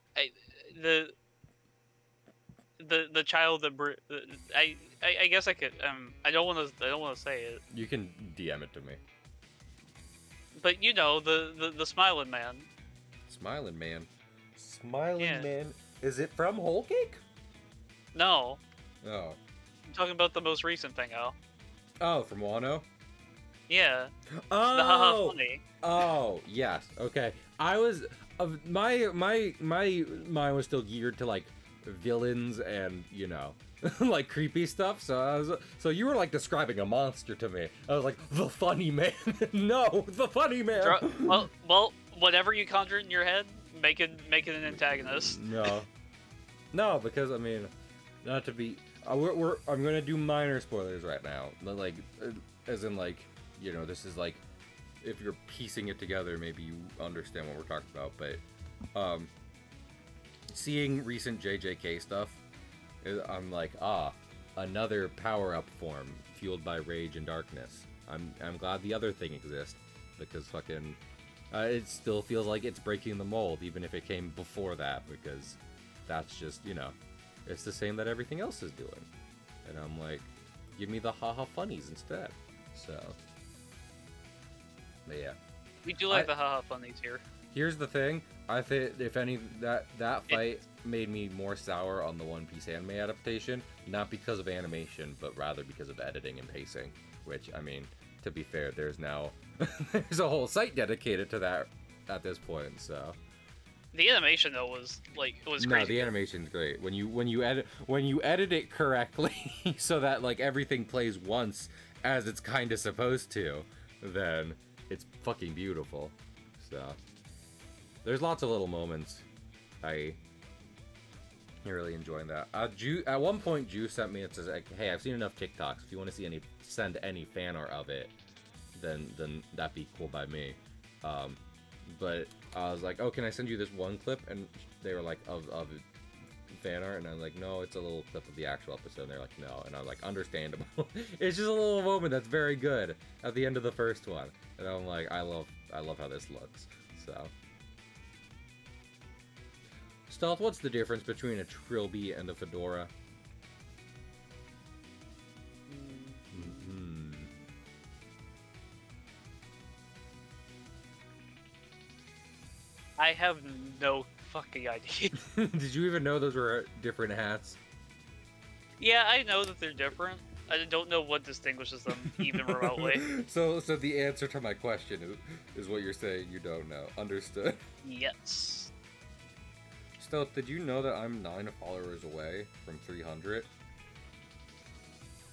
child that I guess I could I don't want to say it. You can DM it to me. But you know, the Smiling Man. Smiling Man. Smiling Man. Is it from Whole Cake? No. Oh. I'm talking about the most recent thing, Al. Oh, from Wano? Yeah. Oh. The haha funny. Oh, yes. Okay. I was my mind was still geared to, like, villains and, you know, like, creepy stuff. So you were, like, describing a monster to me. I was like, the Funny Man. No, the Funny Man. Well, whatever you conjure in your head, make it an antagonist. No, because I mean, not to be. I'm gonna do minor spoilers right now. Like, as in, like, you know, this is like, if you're piecing it together, maybe you understand what we're talking about. But seeing recent JJK stuff, I'm like, another power-up form fueled by rage and darkness. I'm glad the other thing exists, because fucking it still feels like it's breaking the mold, even if it came before that, because that's just, you know, it's the same that everything else is doing. And I'm like, give me the haha funnies instead. So, but yeah. We do like the haha funnies here. Here's the thing. I think, if any, that fight made me more sour on the One Piece anime adaptation, not because of animation, but rather because of editing and pacing. Which, I mean, to be fair, there's now there's a whole site dedicated to that at this point. So the animation though was like, it was crazy. No, the animation's great when you edit it correctly, so that like everything plays once as it's kind of supposed to. Then it's fucking beautiful. So there's lots of little moments. I'm really enjoying that. At one point, Ju sent me, it says like, "Hey, I've seen enough TikToks. If you want to see send any fan art of it, then that'd be cool by me." But I was like, "Oh, can I send you this one clip?" And they were like, "Of fan art," and I was like, "No, it's a little clip of the actual episode." And they're like, "No," and I was like, "Understandable." It's just a little moment that's very good at the end of the first one, and I'm like, I love how this looks. So. Stealth, what's the difference between a trilby and a fedora? Mm-hmm. I have no fucking idea. Did you even know those were different hats? Yeah, I know that they're different. I don't know what distinguishes them even remotely. So the answer to my question is what you're saying you don't know. Understood. Yes. Stealth, did you know that I'm 9 followers away from 300?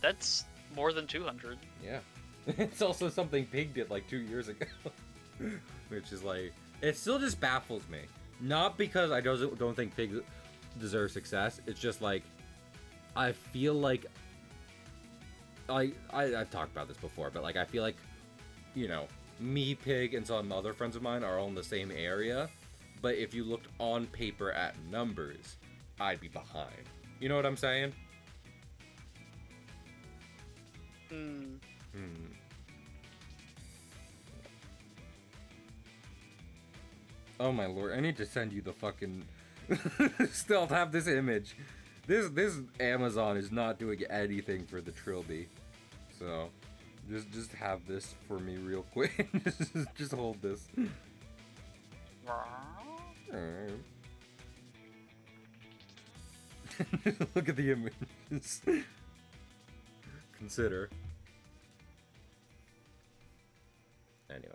That's more than 200. Yeah. It's also something Pig did like 2 years ago. Which is like, it still just baffles me. Not because I don't think Pig deserves success. It's just like, I feel like, I've talked about this before, but like I feel like, you know, me, Pig, and some other friends of mine are all in the same area. But if you looked on paper at numbers, I'd be behind. You know what I'm saying? Oh my lord, I need to send you the fucking Stealth, have this image. This Amazon is not doing anything for the trilby. So just have this for me real quick. just hold this. Look at the images. Consider. Anyway,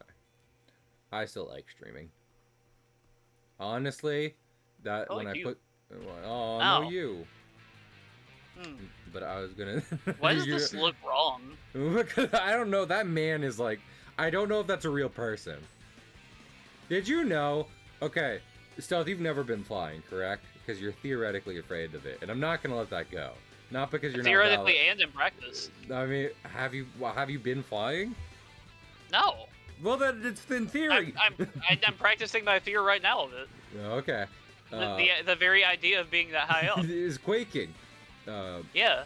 I still like streaming. Honestly, that when I put, oh no, you. But I was gonna. Why does this look wrong? I don't know. That man is like, I don't know if that's a real person. Did you know? Okay, Stealth, you've never been flying, correct? Because you're theoretically afraid of it, and I'm not gonna let that go. Not because you're theoretically not and in practice. I mean, have you been flying? No. Well, then it's in theory. I'm practicing my fear right now of it. Okay. The very idea of being that high up is quaking. Yeah.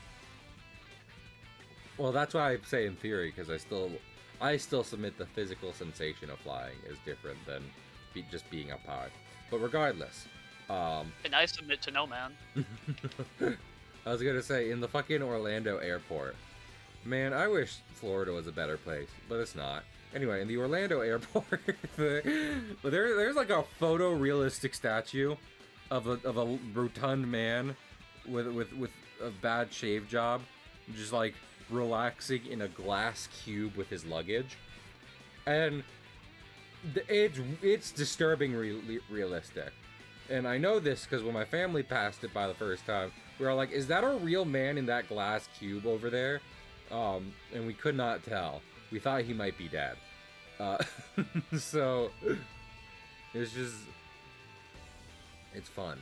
Well, that's why I say in theory, because I still submit the physical sensation of flying is different than just being up high. But regardless, and I submit to no man. I was gonna say, in the fucking Orlando airport, man, I wish Florida was a better place, but it's not. Anyway, in the Orlando airport, there's like a photorealistic statue of a rotund man with a bad shave job, just like relaxing in a glass cube with his luggage, and it's disturbing realistic. And I know this because when my family passed it by the first time, we were like, is that a real man in that glass cube over there? And we could not tell. We thought he might be dead. So it's just, it's fun.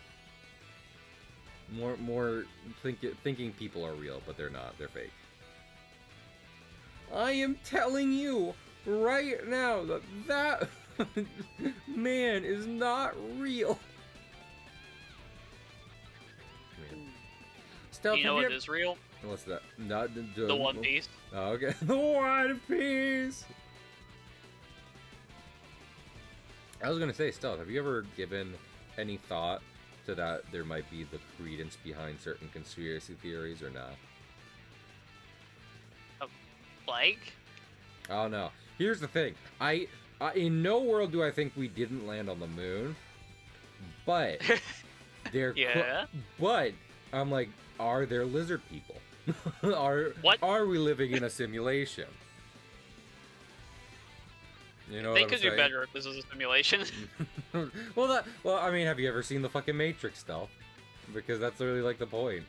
More thinking people are real, but they're not. They're fake. I am telling you right now that man is not real. Stealth, you know what is real? What's that? Not the One Piece. Oh, okay. The One Piece. I was gonna say, Stealth, have you ever given any thought to that there might be the credence behind certain conspiracy theories or not? Like? I don't know. Here's the thing. I in no world do I think we didn't land on the moon, but they're Yeah. but I'm like, are there lizard people? Are we living in a simulation? You know They what could I'm do saying? better if this was a simulation. well, I mean, have you ever seen the fucking Matrix stuff? Because that's literally like the point.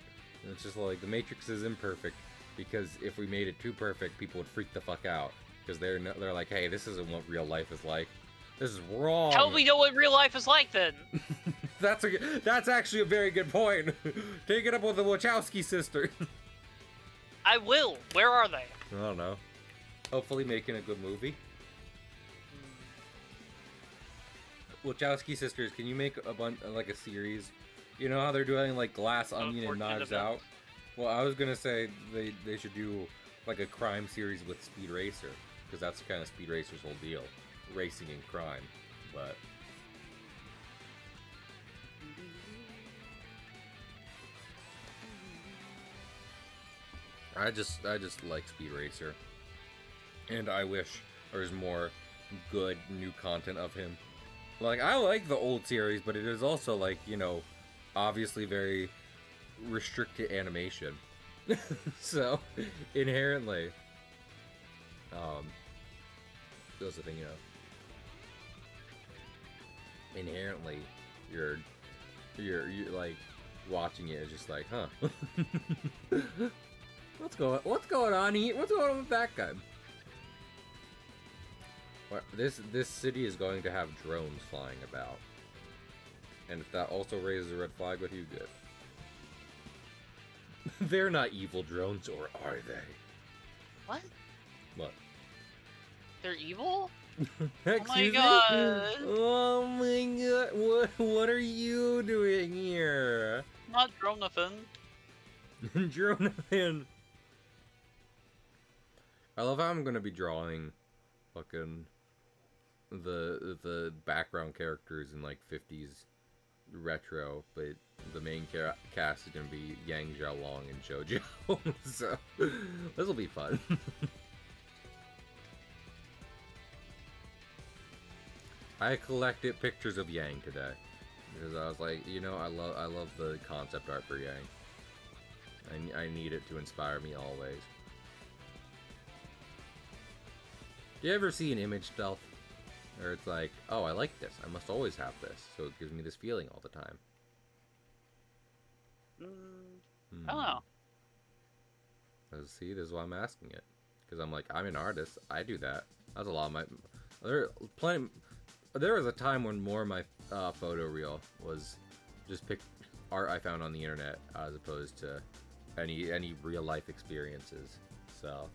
It's just like the Matrix is imperfect because if we made it too perfect, people would freak the fuck out because they're like, hey, this isn't what real life is like. This is wrong. How do we know what real life is like then? That's actually a very good point. Take it up with the Wachowski sisters. I will. Where are they? I don't know. Hopefully making a good movie. Wachowski sisters, can you make a bunch like a series? You know how they're doing like Glass Onion and Knives Out? Well, I was gonna say they should do like a crime series with Speed Racer, because that's kind of Speed Racer's whole deal, racing and crime. But I just like Speed Racer, and I wish there was more good new content of him. Like, I like the old series, but it is also like, you know, obviously very restricted animation. So inherently, that's the thing, you know. Inherently, you're like watching it, it's just like, huh. What's going on here? What's going on with that guy? This city is going to have drones flying about, and if that also raises a red flag with you, good. They're not evil drones, or are they? What? What? They're evil? Excuse my me? god. Oh my god! What are you doing here? Not Dronathan. Dronathan. I love how I'm gonna be drawing fucking the background characters in like 50s retro, but the main cast is gonna be Yang Xiaolong and JoJo. So this will be fun. I collected pictures of Yang today because I was like, you know, I love the concept art for Yang. I need it to inspire me always. Do you ever see an image stealth? Or it's like, oh, I like this. I must always have this. So it gives me this feeling all the time. I don't know. See, this is why I'm asking it. Because I'm like, I'm an artist. I do that. That's a lot of my... There was a time when more of my photo reel was just art I found on the internet as opposed to any real life experiences. So...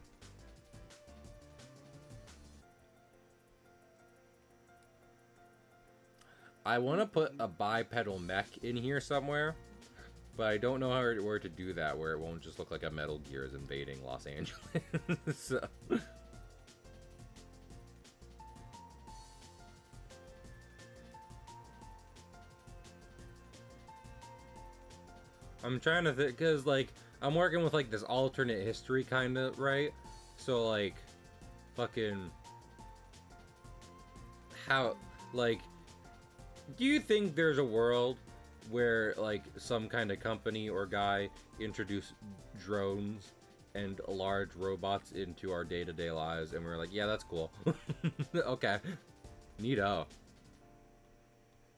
I want to put a bipedal mech in here somewhere, but I don't know where to do that, where it won't just look like a Metal Gear is invading Los Angeles. So. I'm trying to think, because, like, I'm working with, like, this alternate history kind of, right? So, like, fucking... How, like... Do you think there's a world where, like, some kind of company or guy introduced drones and large robots into our day-to-day lives, and we're like, yeah, that's cool. Okay. Neato.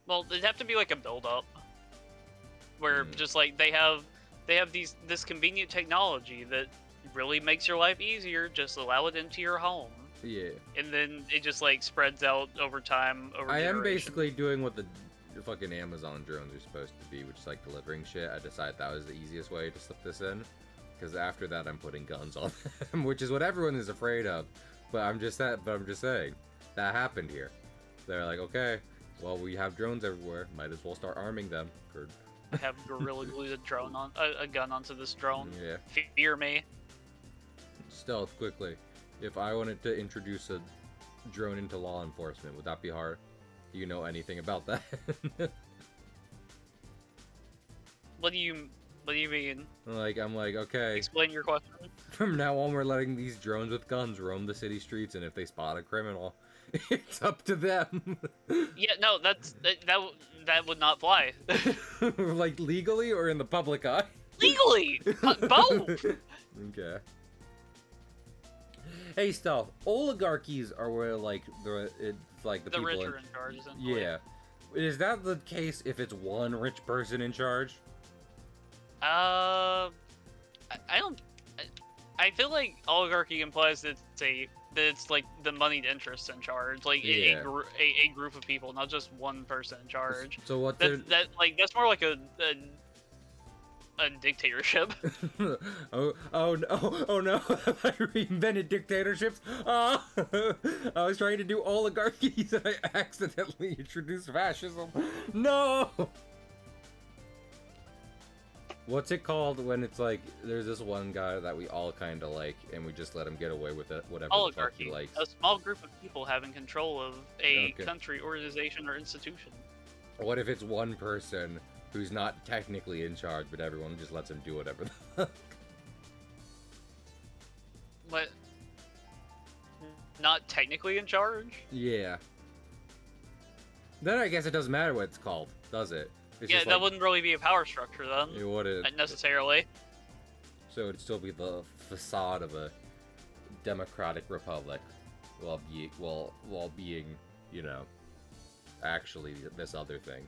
Well, it'd have to be like a build-up. Where just, like, they have this convenient technology that really makes your life easier, just allow it into your home. Yeah. And then it just, like, spreads out over time, over I am generations. basically doing what the fucking Amazon drones are supposed to be, which is, like, delivering shit. I decided that was the easiest way to slip this in. Because after that, I'm putting guns on them, which is what everyone is afraid of. But I'm just saying, that happened here. They're like, okay, well, we have drones everywhere. Might as well start arming them. For... Have Gorilla glued a gun onto this drone. Yeah. Fear me. Stealth, quickly. If I wanted to introduce a drone into law enforcement, would that be hard? Do you know anything about that? What do you mean? Like, I'm like, okay, Explain your question. from now on we're letting these drones with guns roam the city streets, and if they spot a criminal, it's up to them. Yeah, no, that would not fly. Like, legally or in the public eye? Legally, both. Okay. Hey, Stealth, oligarchies are where, like, it's like the The people rich are in charge, essentially. Yeah. Is that the case if it's one rich person in charge? I don't. I feel like oligarchy implies that it's like the moneyed interests in charge, like Yeah. a group of people, not just one person in charge. So what That's more like a dictatorship. oh no, I reinvented dictatorships. Ah, I was trying to do oligarchies and I accidentally introduced fascism. No! What's it called when it's like, there's this one guy that we all kind of like, and we just let him get away with it, whatever the fuck he Oligarchy, likes. a small group of people having control of a Okay. country, organization, or institution. What if it's one person who's not technically in charge, but everyone just lets him do whatever the fuck? But not technically in charge. Yeah. Then I guess it doesn't matter what it's called, does it? It's Yeah, just that like, wouldn't really be a power structure then, it wouldn't. not necessarily. So it'd still be the facade of a democratic republic, while being, you know, actually this other thing.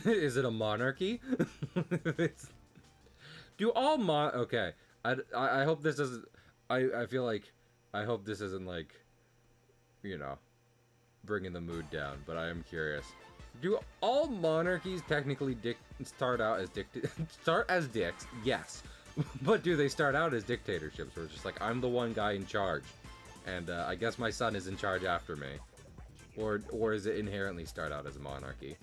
Is it a monarchy? Do all okay? I hope this doesn't. I feel like I hope this isn't like, you know, bringing the mood down. But I am curious. Do all monarchies technically start out as dicks? Yes. But do they start out as dictatorships where it's just like, I'm the one guy in charge, and I guess my son is in charge after me? Or is it inherently start out as a monarchy?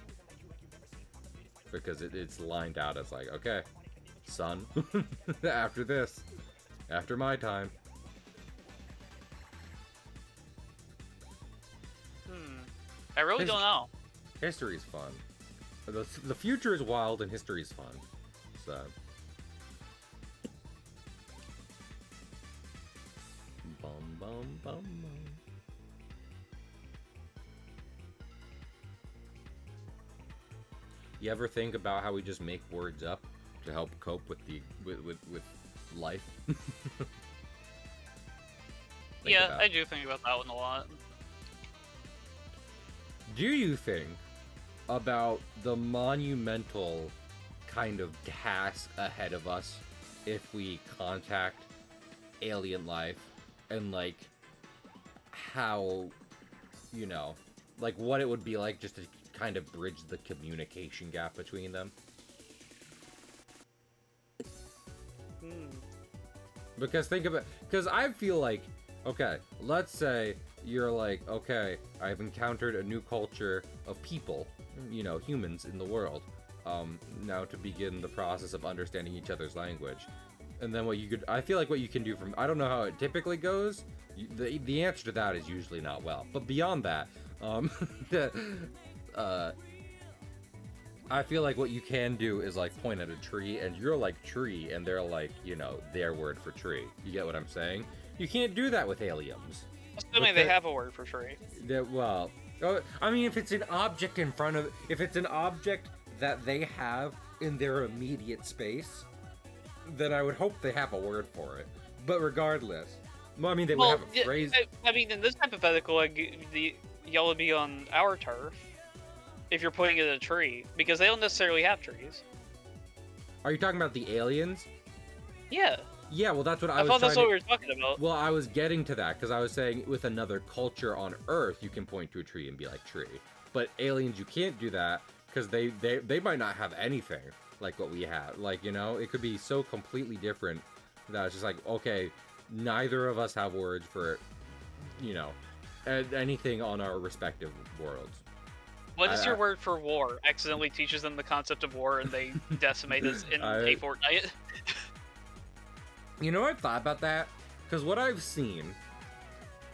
Because it's lined out as like, okay, son, after this, after my time. I really don't know. History's fun. The future is wild and history's fun. So. Bum bum bum bum. You ever think about how we just make words up to help cope with with life? Yeah, I do think about that one a lot. Do you think about the monumental kind of task ahead of us if we contact alien life, and like how, you know, like what it would be like just to kind of bridge the communication gap between them? Because because I feel like, okay, let's say you're like, okay, I've encountered a new culture of people, you know, humans in the world, now to begin the process of understanding each other's language. And then I feel like what you can do from, I don't know how it typically goes, the answer to that is usually not well, but beyond that, I feel like what you can do is like point at a tree, and you're like tree, and they're like, you know, their word for tree. You get what I'm saying? You can't do that with aliens. Assuming they have a word for tree. Well, I mean, if it's an object if it's an object that they have in their immediate space, then I would hope they have a word for it. But regardless, well, I mean, they would have a phrase. I mean, in this hypothetical, like, y'all would be on our turf if you're pointing at a tree, because they don't necessarily have trees. Are you talking about the aliens? Yeah. Yeah, well, that's what I was thought trying that's what we were talking about. Well, I was getting to that, because I was saying with another culture on Earth, you can point to a tree and be like, tree. But aliens, you can't do that, because they might not have anything like what we have. Like, you know, it could be so completely different that it's just like, okay, neither of us have words for, you know, anything on our respective worlds. What is your word for war? Accidentally teaches them the concept of war, and they decimate us in a fortnight. You know, I've thought about that, because what I've seen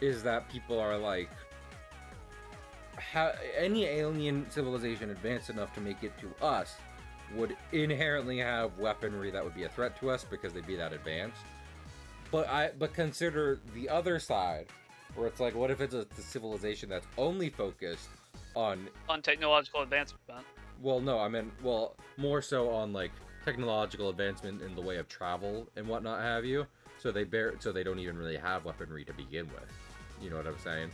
is that people are like, any alien civilization advanced enough to make it to us would inherently have weaponry that would be a threat to us because they'd be that advanced. But consider the other side, where it's like, what if it's a civilization that's only focused on technological advancement? Well, no, I meant, well, more so on like technological advancement in the way of travel and whatnot have you. So they don't even really have weaponry to begin with. You know what I'm saying?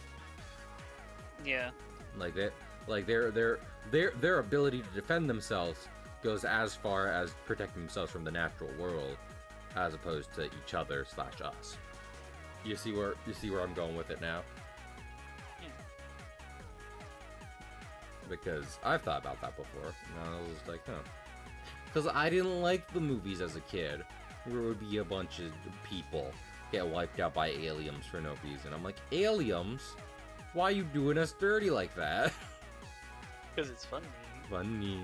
Yeah. Like that, like their ability to defend themselves goes as far as protecting themselves from the natural world, as opposed to each other / us. You see where I'm going with it now? Yeah. Because I've thought about that before, and I was like, huh. Because I didn't like the movies as a kid, where it would be a bunch of people get wiped out by aliens for no reason. I'm like, aliens? Why you doing us dirty like that? Because it's funny. Funny.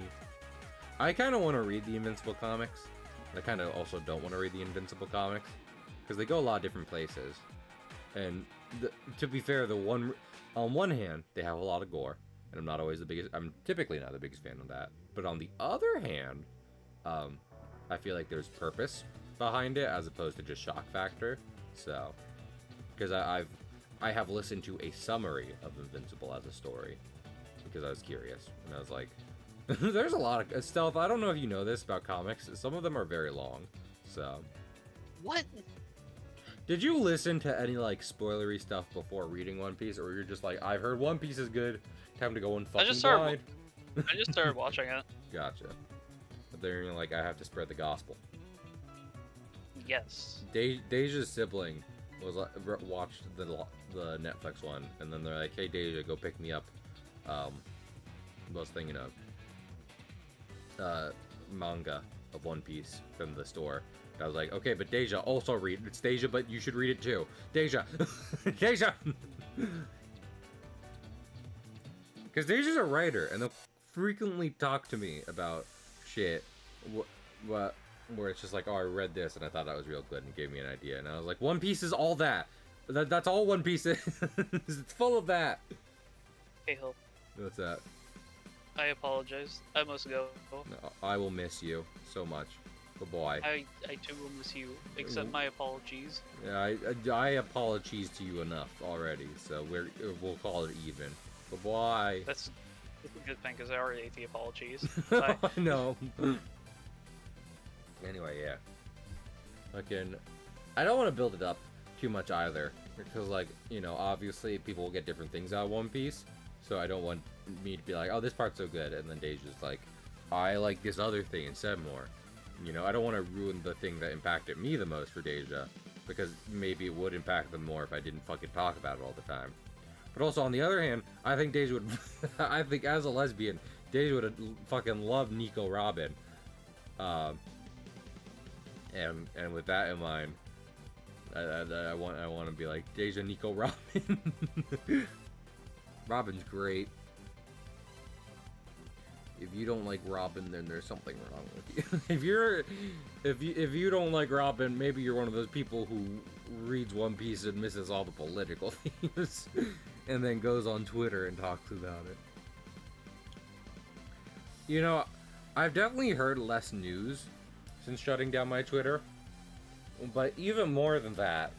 I kind of want to read the Invincible comics. I kind of also don't want to read the Invincible comics, because they go a lot of different places. And to be fair, on one hand, they have a lot of gore, and I'm typically not the biggest fan of that. But on the other hand, I feel like there's purpose behind it as opposed to just shock factor. So, because I have listened to a summary of Invincible as a story because I was curious, and I was like, there's a lot of stealth. I don't know if you know this about comics. Some of them are very long. So, what? Did you listen to any like spoilery stuff before reading One Piece, or you're just like, I've heard One Piece is good, time to go and fucking blind? I just started watching it. Gotcha. But then you're like, I have to spread the gospel. Yes. Deja's sibling was watched the Netflix one, and then they're like, hey Deja, go pick me up. I was thinking of manga of One Piece from the store. I was like, okay, but Deja, also read. It's Deja, but you should read it too. Deja! Deja! Because Deja's a writer, and they'll frequently talk to me about shit where it's just like, oh, I read this, and I thought that was real good, and it gave me an idea. And I was like, One Piece is all that. That's all One Piece is. It's full of that. Hey, Hill. What's that? I apologize. I must go. No, I will miss you so much. Goodbye. I too will miss you. Accept my apologies. Yeah, I apologize to you enough already, so we'll call it even. Goodbye. That's a good thing, because I already ate the apologies. No. Anyway, yeah. I don't want to build it up too much either, because, like, you know, obviously people will get different things out of One Piece, so I don't want me to be like, oh, this part's so good, and then Deja's like, I like this other thing instead more. You know, I don't want to ruin the thing that impacted me the most for Deja, because maybe it would impact them more if I didn't fucking talk about it all the time. But also, on the other hand, I think Deja would, I think as a lesbian, Deja would fucking love Nico Robin. And with that in mind, I want to be like, Deja, Nico Robin. Robin's great. If you don't like Robin, then there's something wrong with you. if you don't like Robin, maybe you're one of those people who reads One Piece and misses all the political themes, and then goes on Twitter and talks about it. You know, I've definitely heard less news since shutting down my Twitter, but even more than that,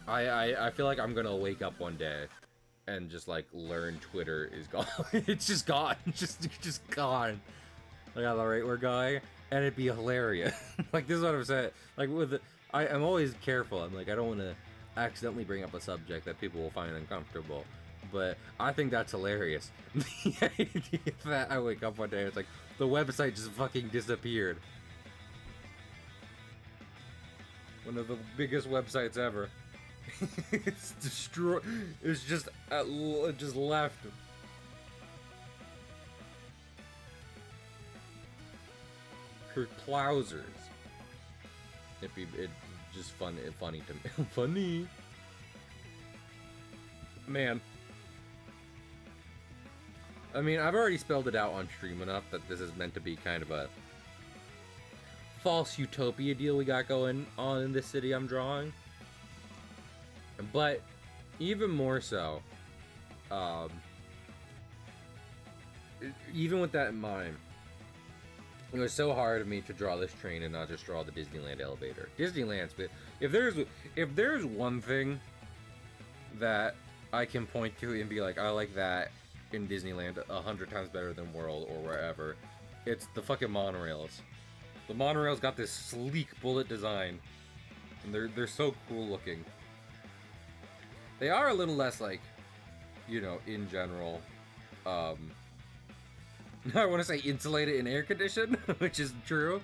I feel like I'm gonna wake up one day and just like learn Twitter is gone. It's just gone. Just gone. Like, alright, we're going, and it'd be hilarious. Like, this is what I'm saying. Like, I'm always careful. I'm like, I don't want to accidentally bring up a subject that people will find uncomfortable. But I think that's hilarious. The idea that I wake up one day, it's like, the website just fucking disappeared. One of the biggest websites ever. It's destroyed. It's just left. For Plowsers. It just funny to me. Funny. Man. I mean, I've already spelled it out on stream enough that this is meant to be kind of a false utopia deal we got going on in this city I'm drawing. But even more so, even with that in mind, it was so hard of me to draw this train and not just draw the Disneyland elevator. Disneyland's, but if there's one thing that I can point to and be like, I like that in Disneyland 100 times better than World or wherever, it's the fucking monorails. The monorails got this sleek bullet design, and they're so cool looking. They are a little less, like, you know, in general, I want to say insulated and air conditioned, which is true,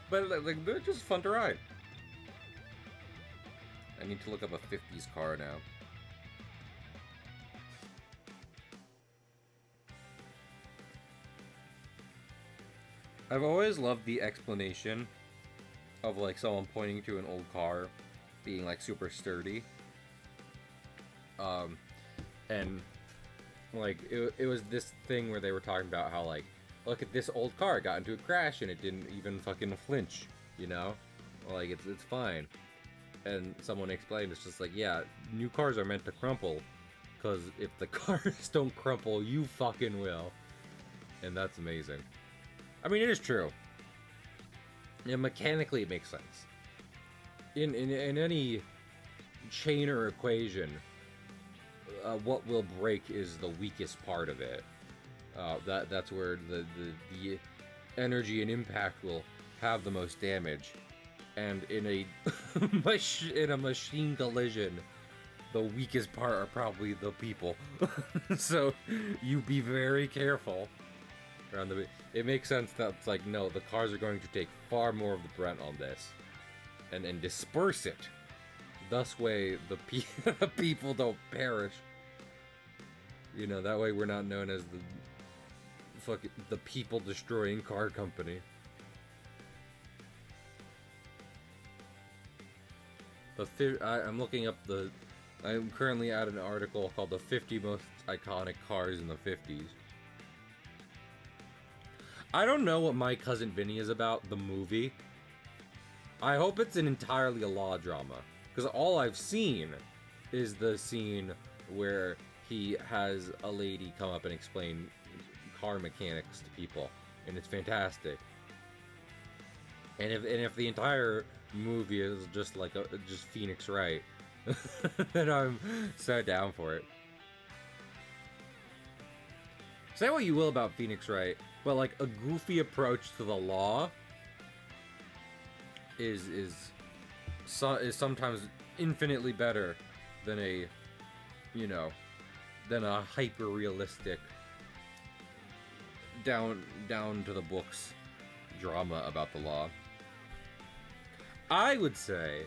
but like they're just fun to ride. I need to look up a 50s car now. I've always loved the explanation of like someone pointing to an old car being like super sturdy. And like it was this thing where they were talking about how like, look at this old car, got into a crash and it didn't even fucking flinch, you know? Like it's fine. And someone explained, it's just like, yeah, new cars are meant to crumple, because if the cars don't crumple, you fucking will. And that's amazing. I mean, it is true. Yeah, mechanically it makes sense. In any chain or equation, what will break is the weakest part of it. That's where the energy and impact will have the most damage. And in a in a machine collision, the weakest part are probably the people. So you be very careful around the. It makes sense that it's like, no, the cars are going to take far more of the brunt on this, and disperse it. Thus way the the people don't perish. You know, that way we're not known as the people destroying car company. I'm looking up I'm currently at an article called the 50 most iconic cars in the 50s. I don't know what My Cousin Vinny is about, the movie. I hope it's entirely a law drama, because all I've seen is the scene where he has a lady come up and explain car mechanics to people, and it's fantastic. And if the entire movie is just like just Phoenix Wright, then I'm so down for it. Say what you will about Phoenix Wright, but like a goofy approach to the law is sometimes infinitely better than a, you know, than a hyper realistic down to the books drama about the law. I would say,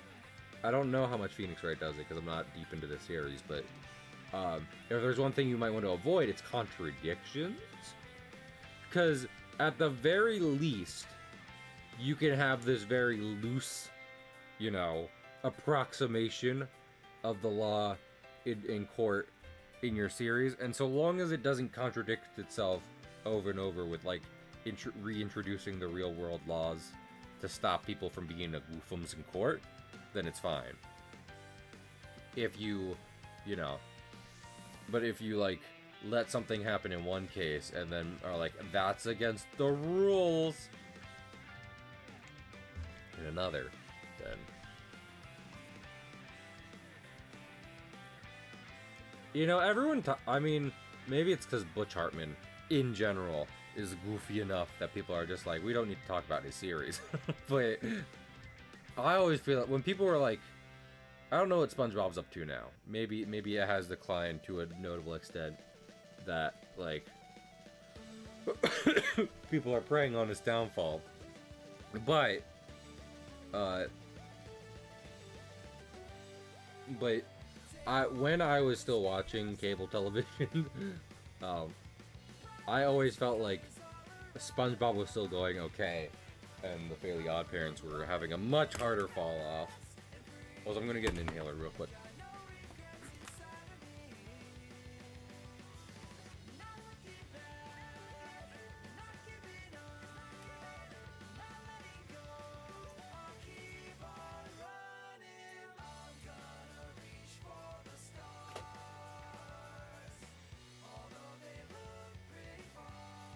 I don't know how much Phoenix Wright does it because I'm not deep into the series, but if there's one thing you might want to avoid, it's contradictions. Because at the very least, you can have this very loose, you know, approximation of the law in court in your series, and so long as it doesn't contradict itself over and over with like reintroducing the real world laws to stop people from being a goofums in court, then it's fine. If you know, but if you like let something happen in one case and then are like, that's against the rules in another, then you know, everyone I mean, maybe it's because Butch Hartman in general is goofy enough that people are just like, we don't need to talk about his series. But I always feel that when people are like, I don't know what SpongeBob's up to now. Maybe it has declined to a notable extent that like people are preying on his downfall. But when I was still watching cable television, I always felt like SpongeBob was still going okay, and the Fairly Odd Parents were having a much harder fall off. Also, I'm gonna get an inhaler real quick.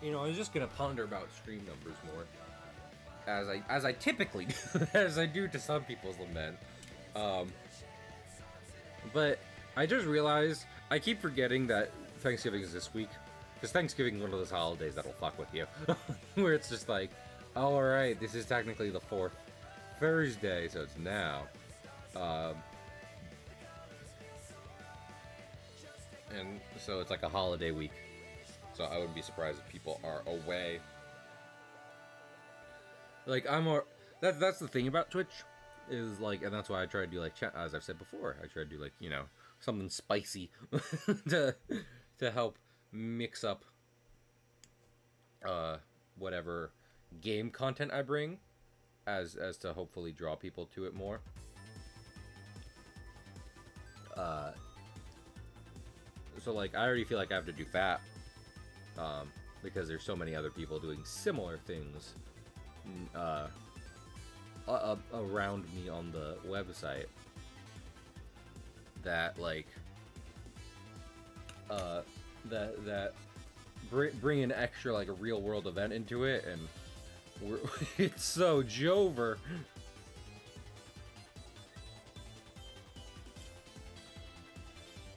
you know, I was just gonna ponder about stream numbers more, as I typically do, as I do to some people's lament. But I just realized I keep forgetting that Thanksgiving is this week, because Thanksgiving is one of those holidays that'll fuck with you, where it's just like, oh, all right, this is technically the 4th Thursday, so it's now. And so it's like a holiday week. So I wouldn't be surprised if people are away. Like, that's the thing about Twitch, is like, and that's why I try to do like chat, as I've said before, I try to do like, you know, something spicy to help mix up whatever game content I bring, as to hopefully draw people to it more. So like, I already feel like I have to do that, because there's so many other people doing similar things around me on the website, that like that bring an extra, like, a real world event into it, and it's so Jover.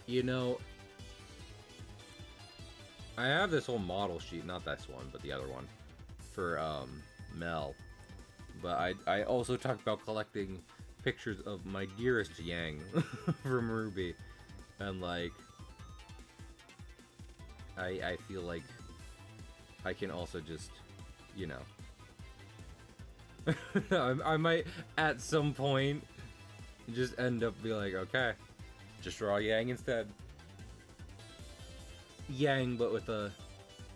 You know, I have this whole model sheet, not this one, but the other one, for Mel. But I also talked about collecting pictures of my dearest Yang from RWBY, and like, I feel like I can also just, you know, I might at some point just end up be like, okay, just draw Yang instead. Yang, but with a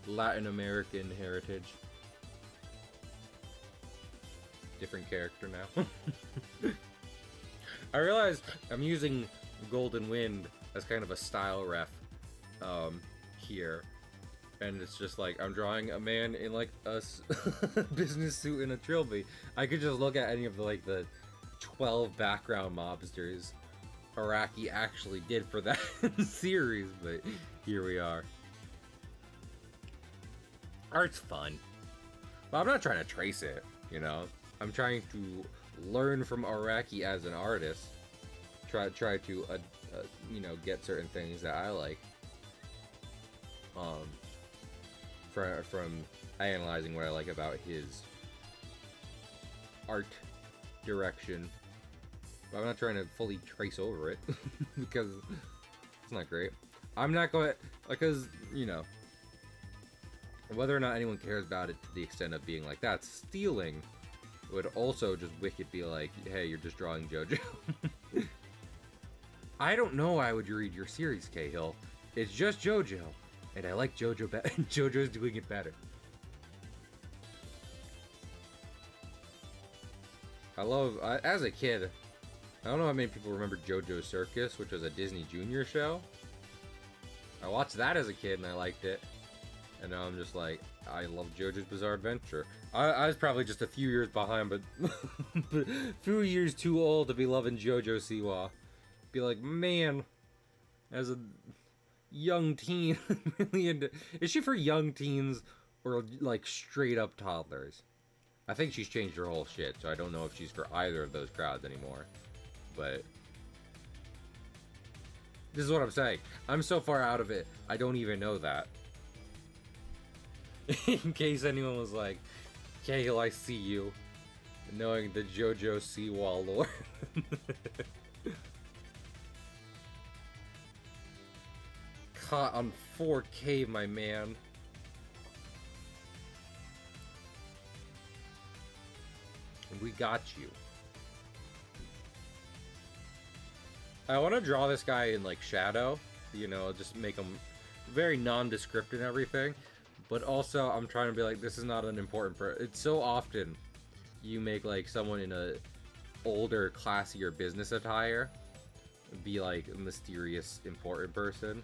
Latin American heritage. Different character now. I realized I'm using Golden Wind as kind of a style ref here, and it's just like I'm drawing a man in like a business suit and a trilby. I could just look at any of the, like, the 12 background mobsters Araki actually did for that series, but here we are. Art's fun, but I'm not trying to trace it, you know? I'm trying to learn from Araki as an artist. Try to, you know, get certain things that I like. From analyzing what I like about his art direction. But I'm not trying to fully trace over it, because it's not great. I'm not going to, because, you know, whether or not anyone cares about it to the extent of being like, that's stealing, would also just wicked be like, hey, you're just drawing JoJo. I don't know why would you read your series, Cahill. It's just JoJo, and I like JoJo better. JoJo's doing it better. As a kid, I don't know how many people remember JoJo's Circus, which was a Disney Junior show. I watched that as a kid and I liked it. And now I'm just like, I love JoJo's Bizarre Adventure. I was probably just a few years behind, but a few years too old to be loving JoJo Siwa. Be like, man, as a young teen, really into... Is she for young teens or, like, straight up toddlers? I think she's changed her whole shit, so I don't know if she's for either of those crowds anymore. But this is what I'm saying. I'm so far out of it, I don't even know that. In case anyone was like, Cahill, I see you. Knowing the JoJo Siwa lore. Caught on 4K, my man. We got you. I want to draw this guy in, like, shadow. You know, just make him very nondescript and everything. But also, I'm trying to be like, this is not an important it's so often you make, like, someone in a older, classier business attire be, like, a mysterious, important person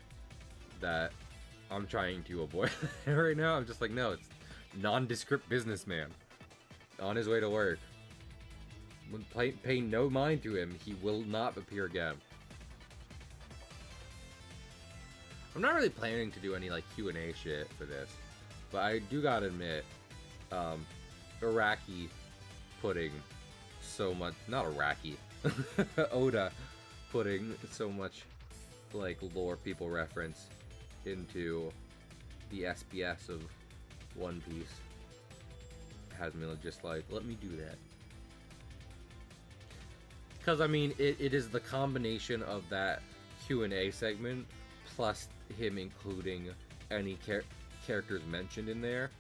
that I'm trying to avoid right now. I'm just like, no, it's nondescript businessman on his way to work. When pay no mind to him, he will not appear again. I'm not really planning to do any, like, Q&A shit for this, But I do gotta admit, Araki putting so much, not Araki, Oda putting so much like lore people reference into the SPS of One Piece has me just like, let me do that. Because I mean, it is the combination of that Q&A segment plus him including any characters mentioned in there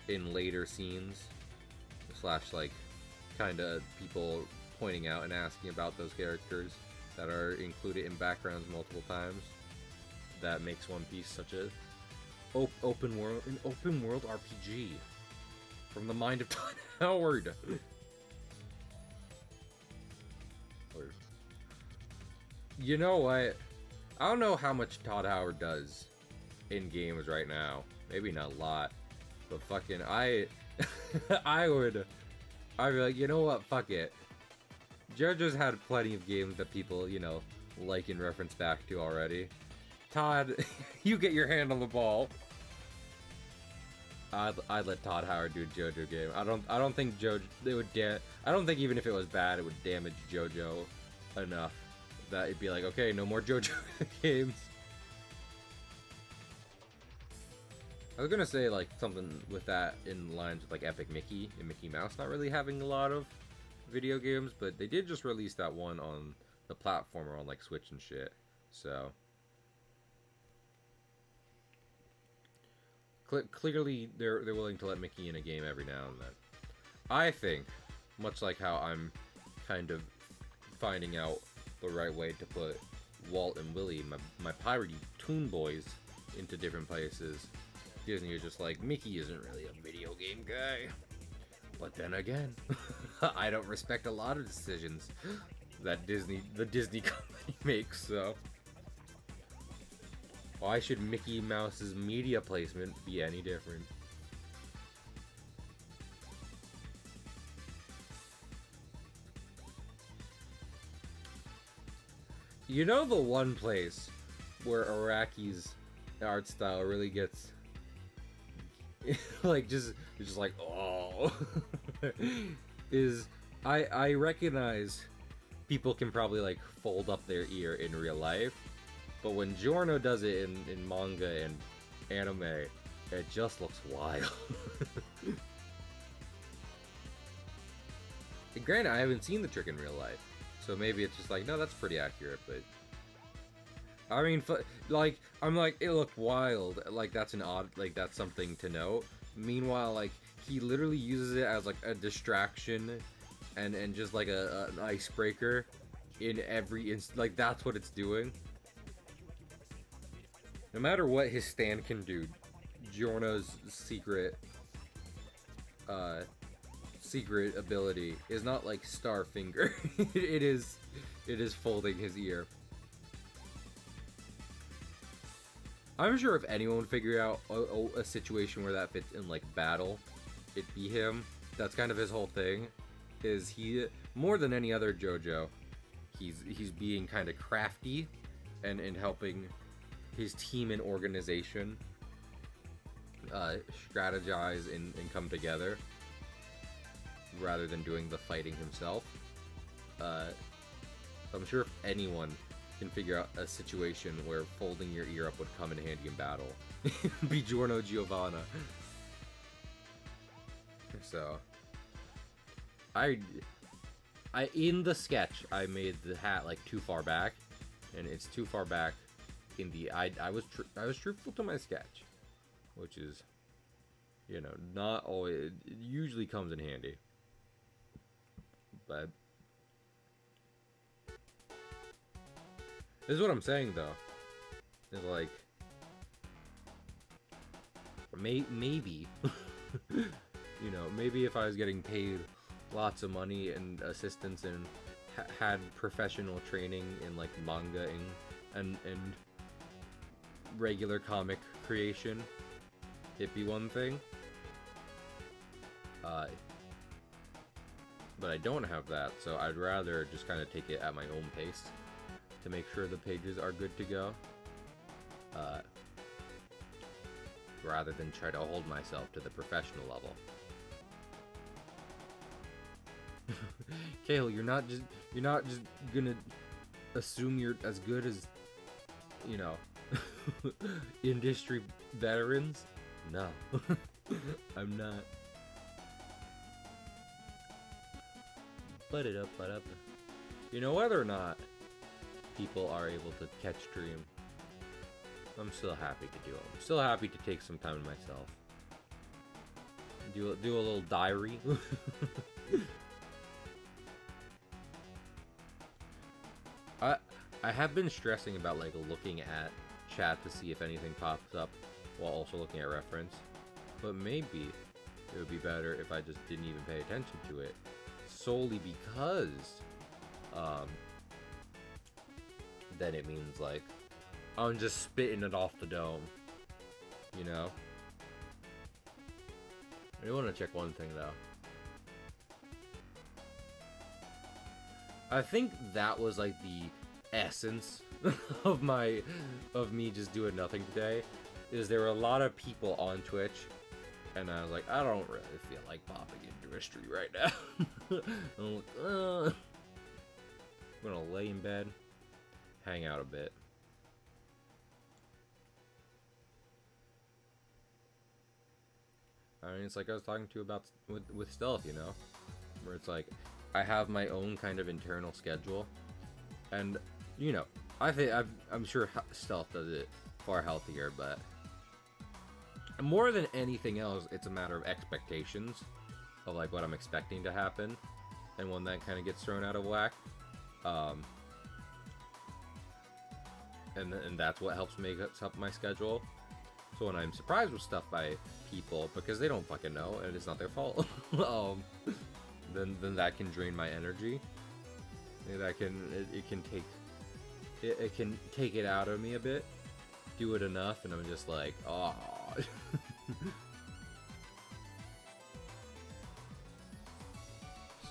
in later scenes / like kind of people pointing out and asking about those characters that are included in backgrounds multiple times. That makes One Piece such a open world RPG from the mind of Todd Howard. You know what? I don't know how much Todd Howard does in games right now. Maybe not a lot, but fucking I'd be like, you know what? Fuck it. JoJo's had plenty of games that people, you know, like and reference back to already. Todd, you get your hand on the ball. I'd let Todd Howard do a JoJo game. I don't think I don't think even if it was bad, it would damage JoJo enough that it'd be like, okay, no more JoJo games. I was gonna say like something with that in lines with like Epic Mickey and Mickey Mouse not really having a lot of video games, but they did just release that one on the platformer on like Switch and shit. So clearly they're willing to let Mickey in a game every now and then. I think, much like how I'm kind of finding out the right way to put Walt and Willie, my piratey Toon Boys, into different places, Disney is just like, Mickey isn't really a video game guy. But then again, I don't respect a lot of decisions that the Disney company makes, so why should Mickey Mouse's media placement be any different? You know the one place where Araki's art style really gets like just like, oh, is I recognize people can probably like fold up their ear in real life, but when Giorno does it in manga and anime, it just looks wild. And granted, I haven't seen the trick in real life, so maybe it's just like, no, that's pretty accurate, but I mean, like, I'm like, it looked wild, like, that's an odd, like, that's something to note. Meanwhile, like, he literally uses it as, like, a distraction and just, like, an icebreaker in every like, that's what it's doing. No matter what his stand can do, Giorno's secret ability is not, like, Starfinger. it is folding his ear. I'm sure if anyone would figure out a situation where that fits in, like, battle, it'd be him. That's kind of his whole thing. Is he, more than any other JoJo, he's being kind of crafty and helping his team and organization strategize and come together rather than doing the fighting himself. I'm sure if anyone can figure out a situation where folding your ear up would come in handy in battle, be Giorno Giovanna. So I in the sketch I made the hat like too far back, and it's too far back in the I was truthful to my sketch, which is, you know, not always, it usually comes in handy, but this is what I'm saying, though. Is like, maybe, you know, maybe if I was getting paid lots of money and assistance and had professional training in like manga and regular comic creation, it'd be one thing. But I don't have that, so I'd rather just kind of take it at my own pace to make sure the pages are good to go. rather than try to hold myself to the professional level. Kale, you're not just gonna assume you're as good as, you know, industry veterans. No. I'm not. But you know, whether or not people are able to catch Dream, I'm still happy to do it. I'm still happy to take some time to myself. Do a little diary. I have been stressing about like looking at chat to see if anything pops up while also looking at reference, but maybe it would be better if I just didn't even pay attention to it, solely because then it means like I'm just spitting it off the dome, you know. I do want to check one thing though. I think that was like the essence of me just doing nothing today, is there were a lot of people on Twitch, and I was like, I don't really feel like popping into a stream right now. I'm like, I'm gonna lay in bed, hang out a bit. I mean, it's like I was talking to you about with Stealth, you know, where it's like I have my own kind of internal schedule, and you know, I'm sure Stealth does it far healthier, but more than anything else, it's a matter of expectations of like what I'm expecting to happen, and when that kind of gets thrown out of whack, and that's what helps make up my schedule. So when I'm surprised with stuff by people because they don't fucking know and it's not their fault, then that can drain my energy. It can take it out of me a bit. Do it enough, and I'm just like, oh.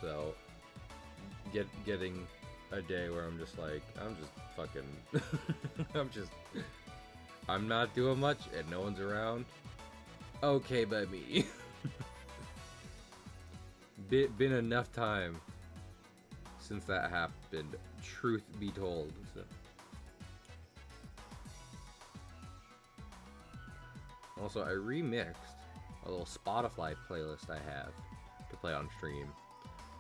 So, getting a day where I'm just like, I'm just fucking, I'm not doing much, and no one's around. Okay by me. Been enough time since that happened, truth be told. So. Also, I remixed a little Spotify playlist I have to play on stream,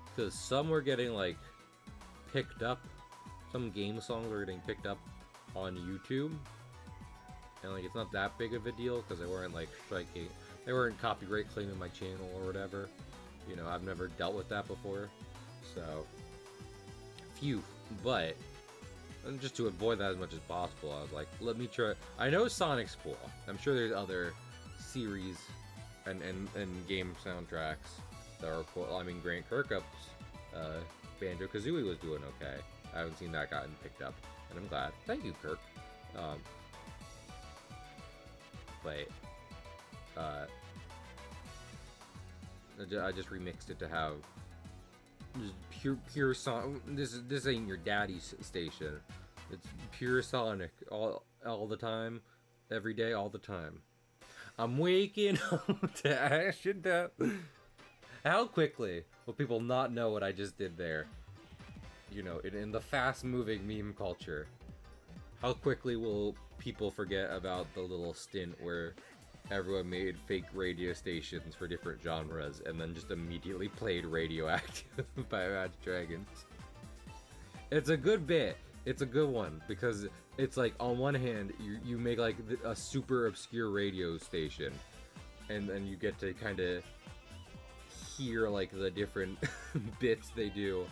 because some were getting like picked up, some game songs were getting picked up on YouTube, and like it's not that big of a deal because they weren't like striking, they weren't copyright claiming my channel or whatever. You know, I've never dealt with that before, so phew. But just to avoid that as much as possible, I was like, let me try. I know Sonic's cool. I'm sure there's other series and game soundtracks that are cool. I mean, Grant Kirkup's Banjo-Kazooie was doing okay. I haven't seen that gotten picked up, and I'm glad. Thank you, Kirk. But I just remixed it to have just pure song. This ain't your daddy's station. It's pure Sonic all the time, every day, all the time. I'm waking up to ash and death. How quickly will people not know what I just did there? You know, in the fast-moving meme culture, how quickly will people forget about the little stint where everyone made fake radio stations for different genres and then just immediately played Radioactive by Imagine Dragons? It's a good bit. It's a good one because it's like, on one hand, you make like a super obscure radio station, and then you get to kind of hear like the different bits they do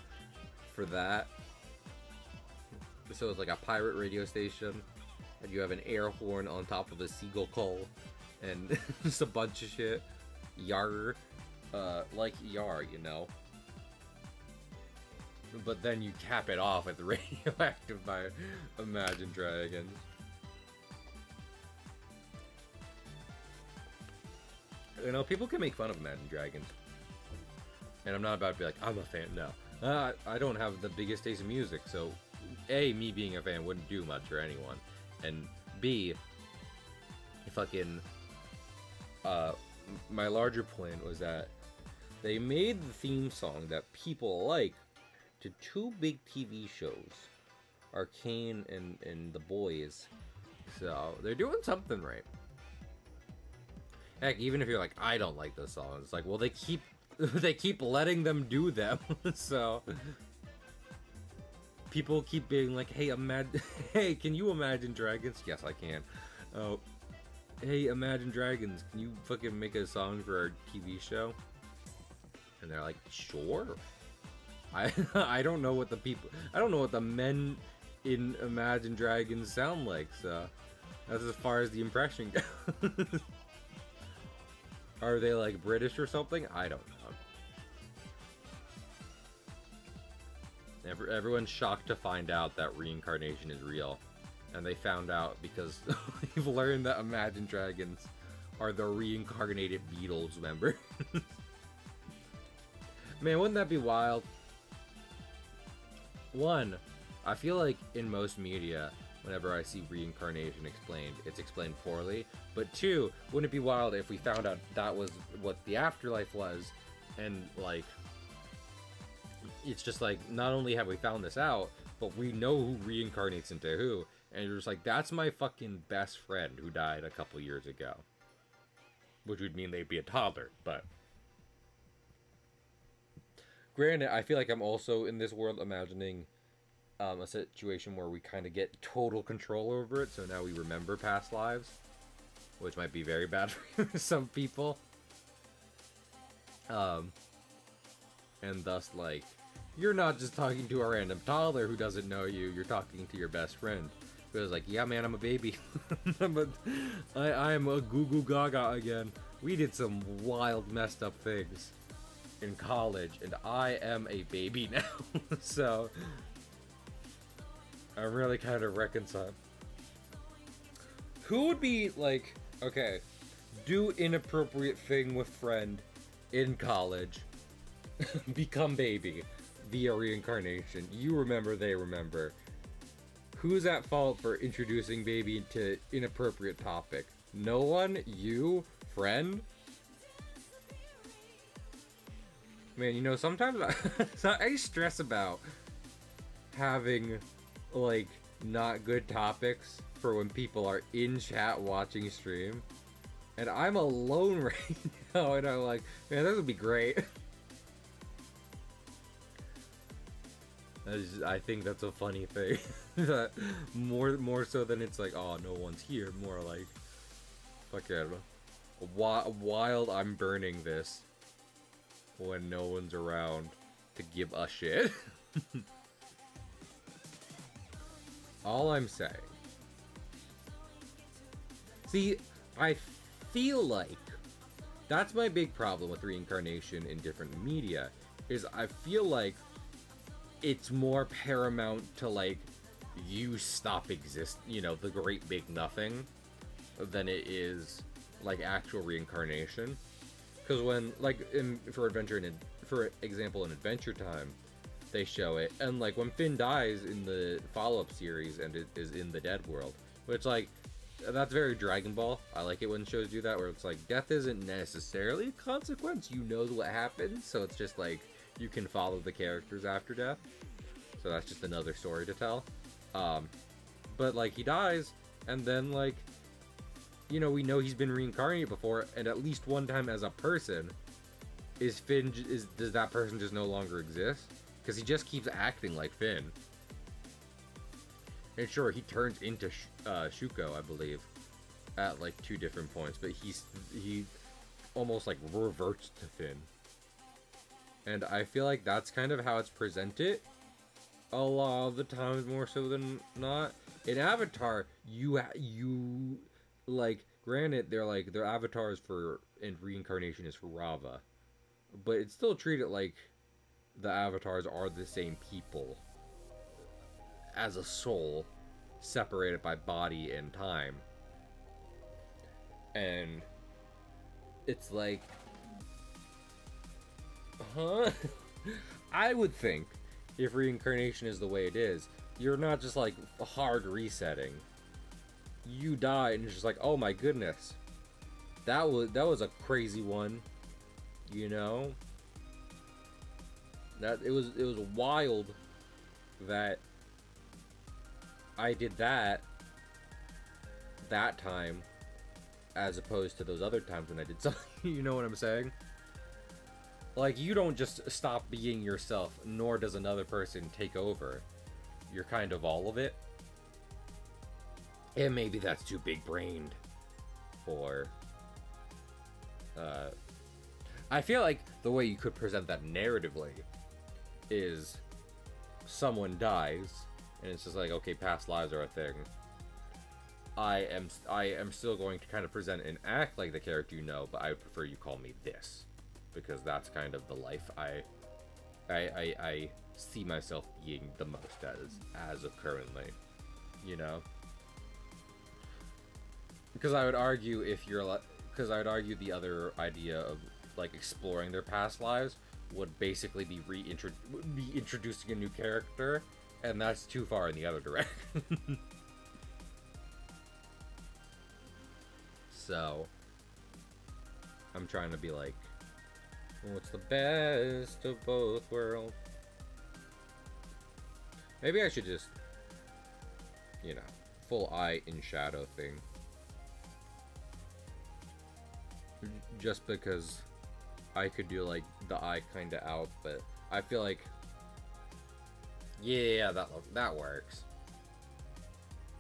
for that. So it's like a pirate radio station, and you have an air horn on top of a seagull call, and just a bunch of shit. Yar, like Yar, you know. But then you cap it off with Radioactive by Imagine Dragons. You know, people can make fun of Imagine Dragons. And I'm not about to be like, I'm a fan, no. I don't have the biggest taste in music, so A, me being a fan wouldn't do much for anyone. And B, fucking, my larger point was that they made the theme song that people like to two big TV shows, Arcane and The Boys. So they're doing something right. Heck, even if you're like, I don't like this song, it's like, well, they keep letting them do them. So people keep being like, hey, hey, can you Imagine Dragons? Yes, I can. Oh, hey, Imagine Dragons, can you fucking make a song for our TV show? And they're like, sure. I don't know what the men in Imagine Dragons sound like, so that's as far as the impression goes. Are they like British or something? I don't know. Everyone's shocked to find out that reincarnation is real. And they found out because we've learned that Imagine Dragons are the reincarnated Beatles members. Man, wouldn't that be wild? One, I feel like in most media, whenever I see reincarnation explained, it's explained poorly. But two, wouldn't it be wild if we found out that was what the afterlife was, and like, it's just like, not only have we found this out, but we know who reincarnates into who, and you're just like, that's my fucking best friend who died a couple years ago. Which would mean they'd be a toddler, but... Granted, I feel like I'm also in this world imagining a situation where we kind of get total control over it, so now we remember past lives, which might be very bad for some people. And thus, like, you're not just talking to a random toddler who doesn't know you, you're talking to your best friend. Who was like, yeah man, I'm a baby. I'm a goo goo gaga again. We did some wild messed up things in college, and I am a baby now. So I'm really kind of reconciled. Who would be like, okay, do inappropriate thing with friend in college, become baby via reincarnation? You remember, they remember. Who's at fault for introducing baby to inappropriate topic? No one? You? Friend? Man, you know, sometimes I stress about having, like, not good topics for when people are in chat watching stream. And I'm alone right now, and I'm like, man, this would be great. I think that's a funny thing. That more so than it's like, oh, no one's here. More like, fuck it. Wild, I'm burning this when no one's around to give a shit. All I'm saying. See, I feel like that's my big problem with reincarnation in different media, is I feel like it's more paramount to, like, you stop you know, the great big nothing, than it is, like, actual reincarnation. Because when, like, for example, in Adventure Time, they show it, and, like, when Finn dies in the follow-up series and it is in the Dead World, which, like, that's very Dragon Ball. I like it when shows do that, where it's like, death isn't necessarily a consequence, you know what happens, so it's just, like, you can follow the characters after death. So that's just another story to tell. But, like, he dies, and then, like, you know, we know he's been reincarnated before, and at least one time as a person. Does that person just no longer exist? Because he just keeps acting like Finn. And sure, he turns into Shuko, I believe, at, like, 2 different points, but he almost, like, reverts to Finn. And I feel like that's kind of how it's presented a lot of the times, more so than not. In Avatar, you like, granted, they're like, their avatars and reincarnation is for Rava, but it's still treated like the avatars are the same people as a soul, separated by body and time. And it's like, huh? I would think if reincarnation is the way it is, you're not just like hard resetting. You die and it's just like, oh my goodness, that was a crazy one, you know. That it was wild that I did that time as opposed to those other times when I did something. You know what I'm saying? Like, you don't just stop being yourself, nor does another person take over. You're kind of all of it. And maybe that's too big-brained for... I feel like the way you could present that narratively is someone dies, and it's just like, okay, past lives are a thing. I am still going to kind of present and act like the character you know, but I would prefer you call me this, because that's kind of the life I see myself being the most as of currently, you know. Because I would argue the other idea of like exploring their past lives would basically be introducing a new character, and that's too far in the other direction. So, I'm trying to be like, what's the best of both worlds? Maybe I should just, you know, full eye in shadow thing. Just because I could do like the eye kind of out, but I feel like, yeah, that works.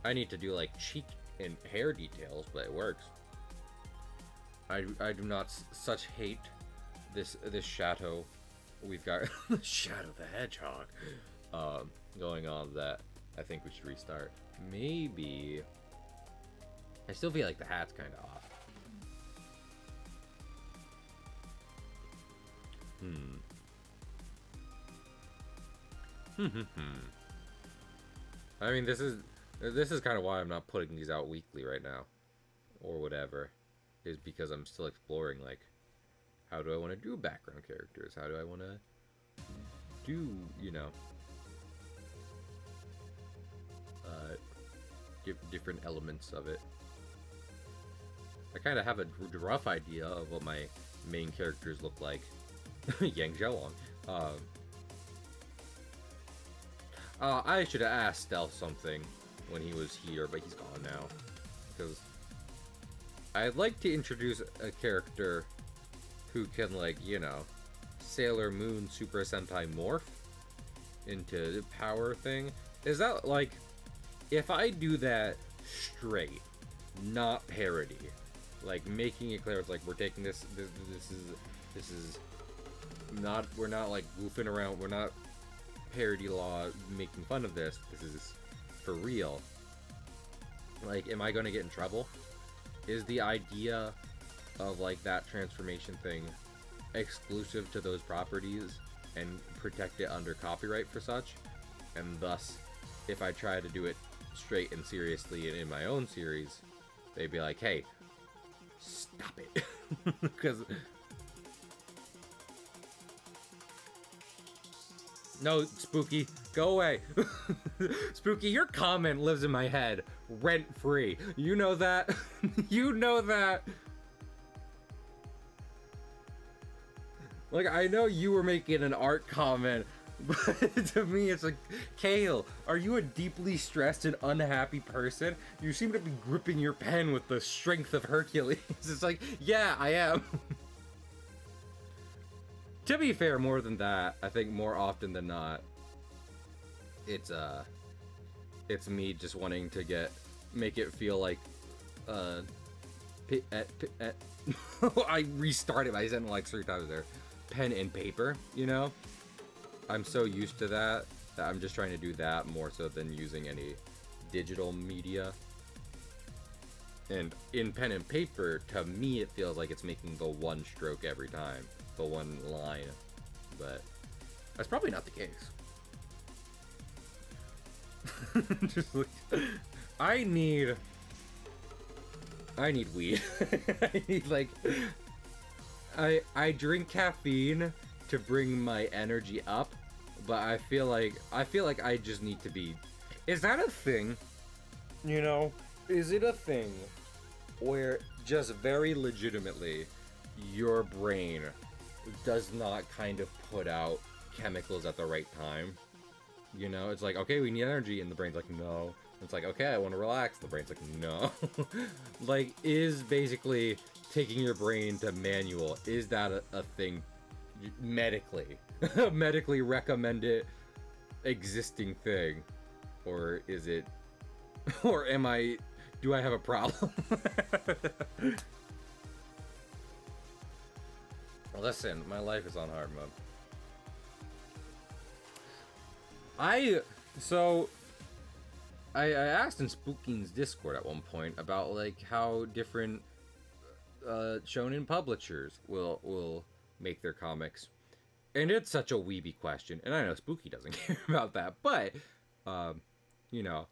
I need to do like cheek and hair details, but it works. I do not such hate this shadow we've got Shadow the Hedgehog going on that I think we should restart. Maybe I still feel like the hat's kind of off. I mean, this is kind of why I'm not putting these out weekly right now, or whatever, is because I'm still exploring, like, how do I want to do background characters? How do I want to do, you know, different elements of it. I kind of have a rough idea of what my main characters look like. Yang Xiaolong. I should have asked Stealth something when he was here, but he's gone now. Because I'd like to introduce a character who can, like, you know, Sailor Moon Super Sentai morph into the power thing. Is that, like, if I do that straight, not parody, like, making it clear, it's like, we're taking this is not, we're not, like, goofing around, we're not parody law making fun of this is for real. Like, am I gonna get in trouble? Is the idea of, like, that transformation thing exclusive to those properties and protect it under copyright for such? And thus, if I try to do it straight and seriously and in my own series, they'd be like, hey, stop it. Because no, Spooky, go away. Spooky, your comment lives in my head rent-free. You know that? You know that? Like, I know you were making an art comment, but to me it's like, Kale, are you a deeply stressed and unhappy person? You seem to be gripping your pen with the strength of Hercules. It's like, yeah, I am. To be fair, more than that, I think more often than not, it's me just wanting to make it feel like, I restarted my sentence like 3 times there. Pen and paper, you know? I'm so used to that I'm just trying to do that more so than using any digital media. And in pen and paper, to me, it feels like it's making the one stroke every time. The one line, but that's probably not the case. Just like, I need weed. I need, like, I drink caffeine to bring my energy up, but I feel like I just need to be. Is that a thing? You know, is it a thing where just very legitimately, your brain does not kind of put out chemicals at the right time. You know, it's like, okay, we need energy, and the brain's like, no. It's like, okay, I want to relax. The brain's like, no. Like, is basically taking your brain to manual, is that a thing medically? Medically recommended existing thing? Or is it, or do I have a problem? Listen, my life is on hard mode. I asked in Spooking's Discord at one point about like how different shonen publishers will make their comics, and it's such a weeby question, and I know Spooky doesn't care about that, but you know,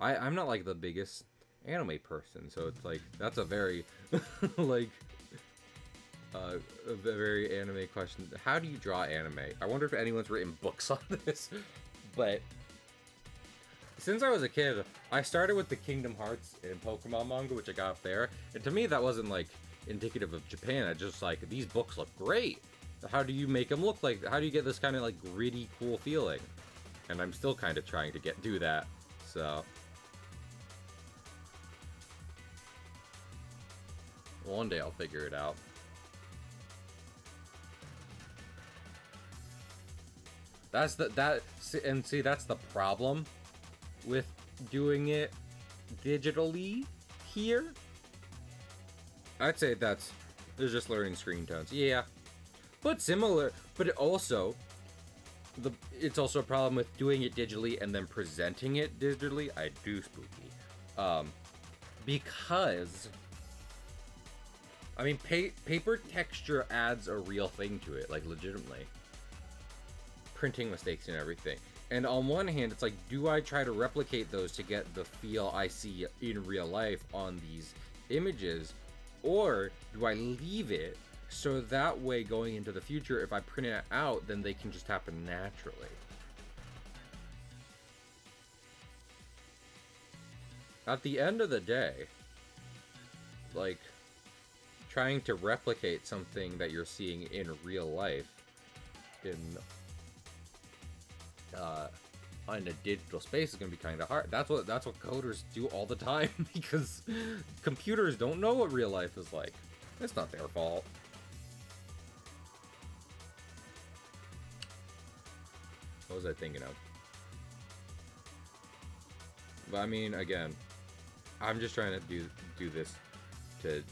I'm not like the biggest anime person, so it's like that's a very like a very anime question. How do you draw anime? I wonder if anyone's written books on this. But since I was a kid, I started with the Kingdom Hearts and Pokemon manga, which I got up there. And to me, that wasn't like indicative of Japan. I just like, these books look great. How do you make them look like? How do you get this kind of like gritty, cool feeling? And I'm still kind of trying to do that. So one day I'll figure it out. That's the problem with doing it digitally here. I'd say there's just learning screen tones. Yeah. But similar, but it's also a problem with doing it digitally and then presenting it digitally. I do, Spooky. Because I mean, paper texture adds a real thing to it, like legitimately. Printing mistakes and everything. And on one hand, it's like, do I try to replicate those to get the feel I see in real life on these images, or do I leave it so that way going into the future, if I print it out, then they can just happen naturally? At the end of the day, like, trying to replicate something that you're seeing in real life in a digital space is gonna be kind of hard. That's what coders do all the time, because computers don't know what real life is like. It's not their fault. What was I thinking of? But I mean, again, I'm just trying to do this to.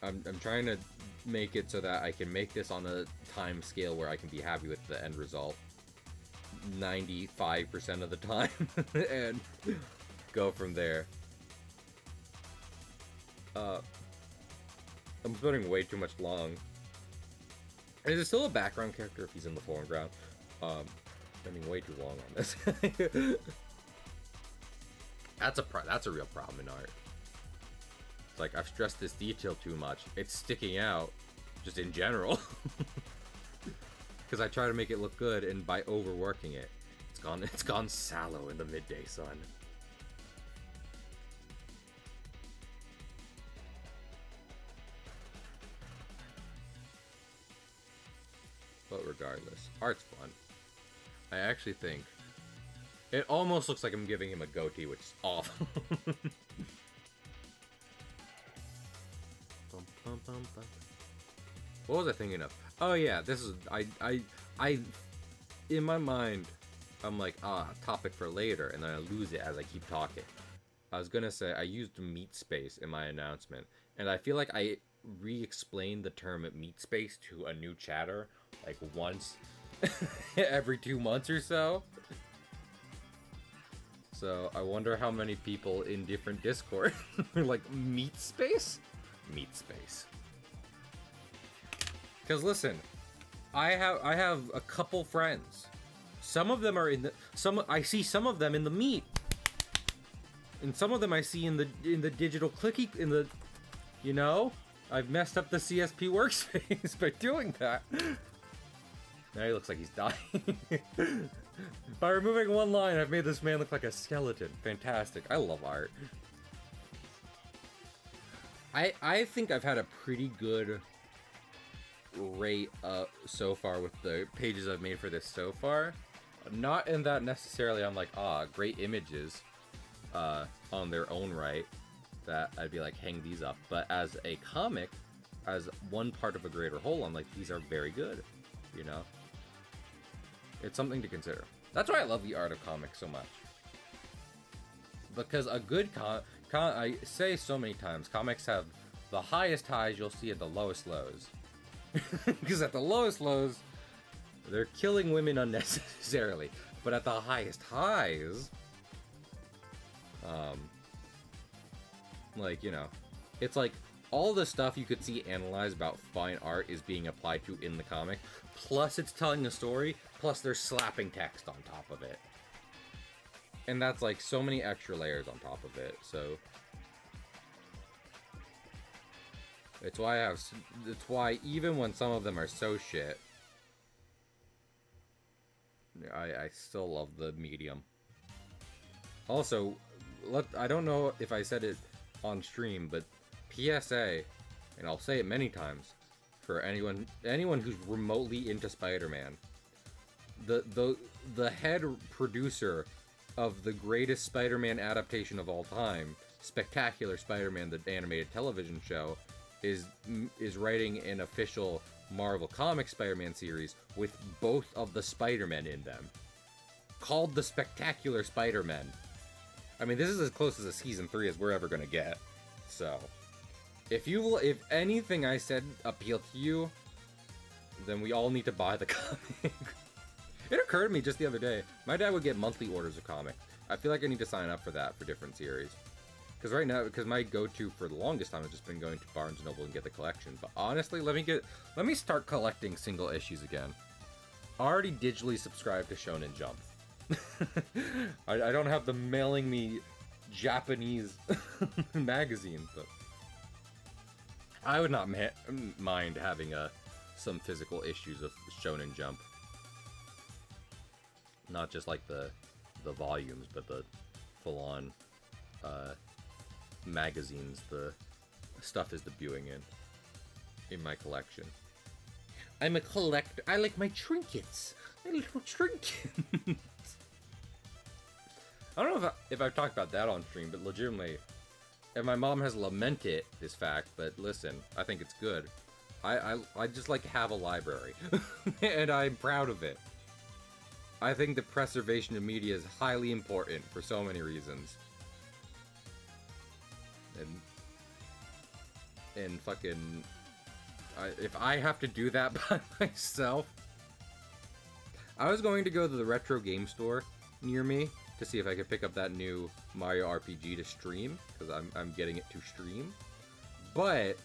I'm trying to make it so that I can make this on a time scale where I can be happy with the end result 95% of the time and go from there. I'm putting way too much long. Is it still a background character if he's in the foreground? Spending way too long on this. That's a real problem in art. It's like, I've stressed this detail too much. It's sticking out, just in general. Because I try to make it look good, and by overworking it, it's gone sallow in the midday sun. But regardless, art's fun. I actually think it almost looks like I'm giving him a goatee, which is awful. What was I thinking of? Oh yeah, this is I in my mind I'm like, topic for later, and then I lose it as I keep talking. I was gonna say I used meat space in my announcement, and I feel like I re-explained the term meat space to a new chatter like once every 2 months or so. So I wonder how many people in different Discord are like, meat space? Meat space. Because listen, I have a couple friends. Some of them are I see some of them in the meat. And some of them I see in the digital clicky, you know? I've messed up the CSP workspace by doing that. Now he looks like he's dying. By removing one line, I've made this man look like a skeleton. Fantastic. I love art. I think I've had a pretty good rate so far with the pages I've made for this so far. Not in that necessarily I'm like, great images on their own right, that I'd be like, hang these up. But as a comic, as one part of a greater whole, I'm like, these are very good, you know? It's something to consider. That's why I love the art of comics so much. Because a good I say so many times, comics have the highest highs you'll see at the lowest lows. Because at the lowest lows, they're killing women unnecessarily. But at the highest highs, like, you know, it's like all the stuff you could see analyzed about fine art is being applied to in the comic. Plus it's telling a story, plus they're slapping text on top of it. And that's like so many extra layers on top of it, so... It's why even when some of them are so shit, I still love the medium. Also, I don't know if I said it on stream, but PSA, and I'll say it many times, for anyone who's remotely into Spider-Man, the head producer of the greatest Spider-Man adaptation of all time, Spectacular Spider-Man, the animated television show, is writing an official Marvel Comics Spider-Man series with both of the Spider-Men in them, called the Spectacular Spider-Men. I mean, this is as close as a season 3 as we're ever gonna get. So, if anything I said appealed to you, then we all need to buy the comic. It occurred to me just the other day, my dad would get monthly orders of comics. I feel like I need to sign up for that for different series. Because right now, my go-to for the longest time has just been going to Barnes & Noble and get the collection. But honestly, let me start collecting single issues again. I already digitally subscribed to Shonen Jump. I don't have them mailing me Japanese magazines, but I would not mind having some physical issues of Shonen Jump. Not just like the volumes, but the full-on magazines the stuff is debuting in my collection. I'm a collector. I like my trinkets. My little trinkets. I don't know if I've talked about that on stream, but legitimately, and my mom has lamented this fact, but listen, I think it's good. I just like to have a library, and I'm proud of it. I think the preservation of media is highly important for so many reasons. And fucking... if I have to do that by myself... I was going to go to the retro game store near me to see if I could pick up that new Mario RPG to stream, because I'm getting it to stream. But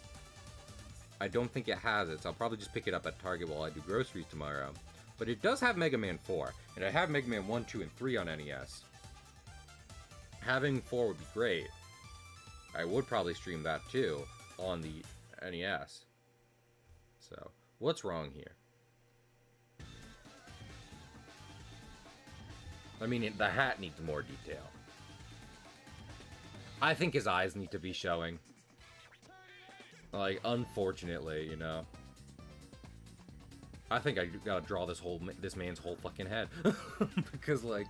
I don't think it has it, so I'll probably just pick it up at Target while I do groceries tomorrow. But it does have Mega Man 4, and I have Mega Man 1, 2, and 3 on NES. Having 4 would be great. I would probably stream that too on the NES. So, what's wrong here? I mean, the hat needs more detail. I think his eyes need to be showing. Like, unfortunately, you know. I think I gotta draw this man's whole fucking head. Because, like,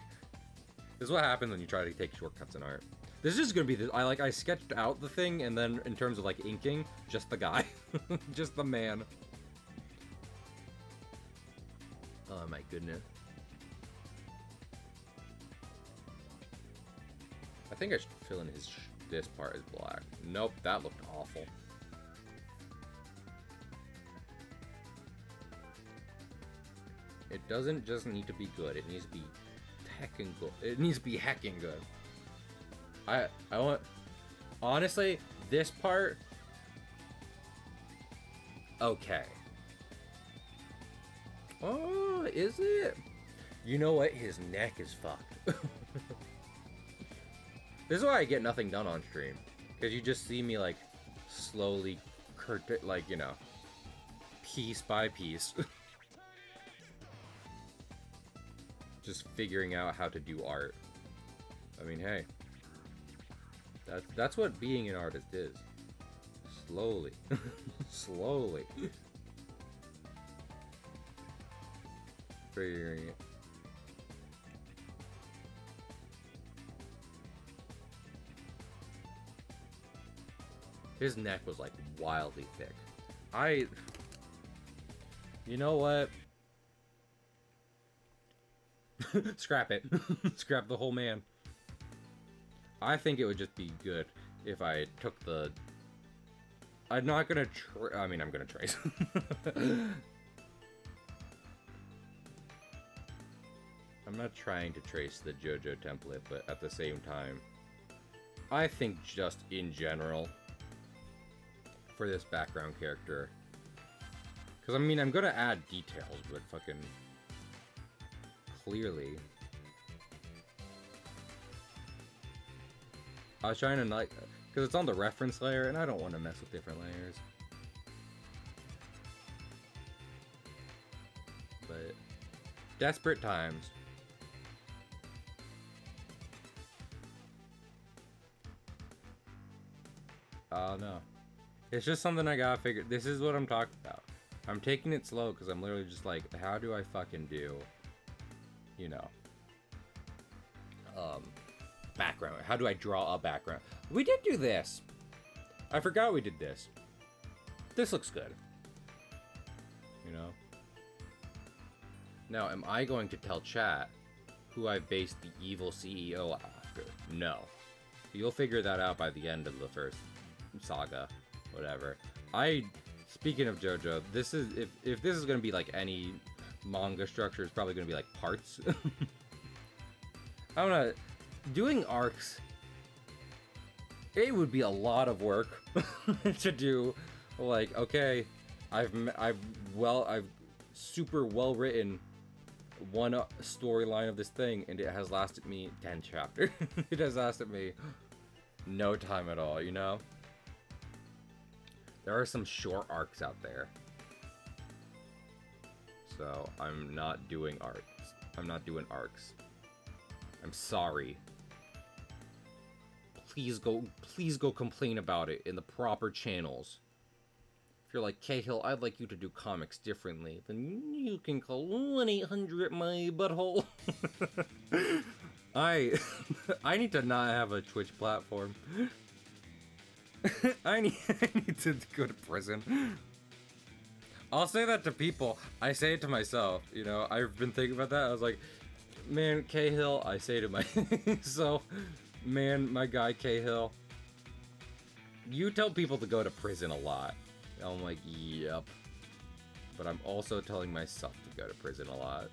this is what happens when you try to take shortcuts in art. This is gonna be I sketched out the thing, and then in terms of, like, inking, just the guy. Just the man. Oh my goodness. I think I should fill in this part as black. Nope, that looked awful. It doesn't just need to be good, it needs to be heckin' good. It needs to be heckin' good. I want... Honestly, this part... Okay. Oh, is it? You know what? His neck is fucked. This is why I get nothing done on stream. Because you just see me, like, slowly, like, you know, piece by piece. Just figuring out how to do art. I mean, hey. That's what being an artist is. Slowly. Slowly. Figuring it. His neck was like wildly thick. You know what? Scrap it. Scrap the whole man. I think it would just be good if I took the... I'm not gonna I mean, I'm gonna trace. I'm not trying to trace the JoJo template, but at the same time, I think just in general, for this background character, because I mean, I'm gonna add details, but fucking clearly, I was trying to like, because it's on the reference layer, and I don't want to mess with different layers. But desperate times. Oh no. It's just something I gotta figure. This is what I'm talking about. I'm taking it slow because I'm literally just like, how do I fucking do, you know, background? How do I draw a background? We did do this. I forgot we did this. This looks good. You know? Now, am I going to tell chat who I based the evil CEO after? No. You'll figure that out by the end of the first saga. Whatever. Speaking of JoJo, this is, if this is gonna be like any manga structure, it's probably gonna be like parts. I don't know. Doing arcs, it would be a lot of work to do. Like, okay, I've super well written one storyline of this thing, and it has lasted me 10 chapters. It has lasted me no time at all, you know? There are some short arcs out there. So, I'm not doing arcs. I'm not doing arcs. I'm sorry. Please go complain about it in the proper channels. If you're like, Cahill, I'd like you to do comics differently, then you can call 1-800 my butthole. I need to not have a Twitch platform. I need to go to prison. I'll say that to people. I say it to myself, you know. I've been thinking about that. I was like, man, Cahill, I say to myself, man, my guy Cahill, you tell people to go to prison a lot. I'm like, yep. But I'm also telling myself to go to prison a lot.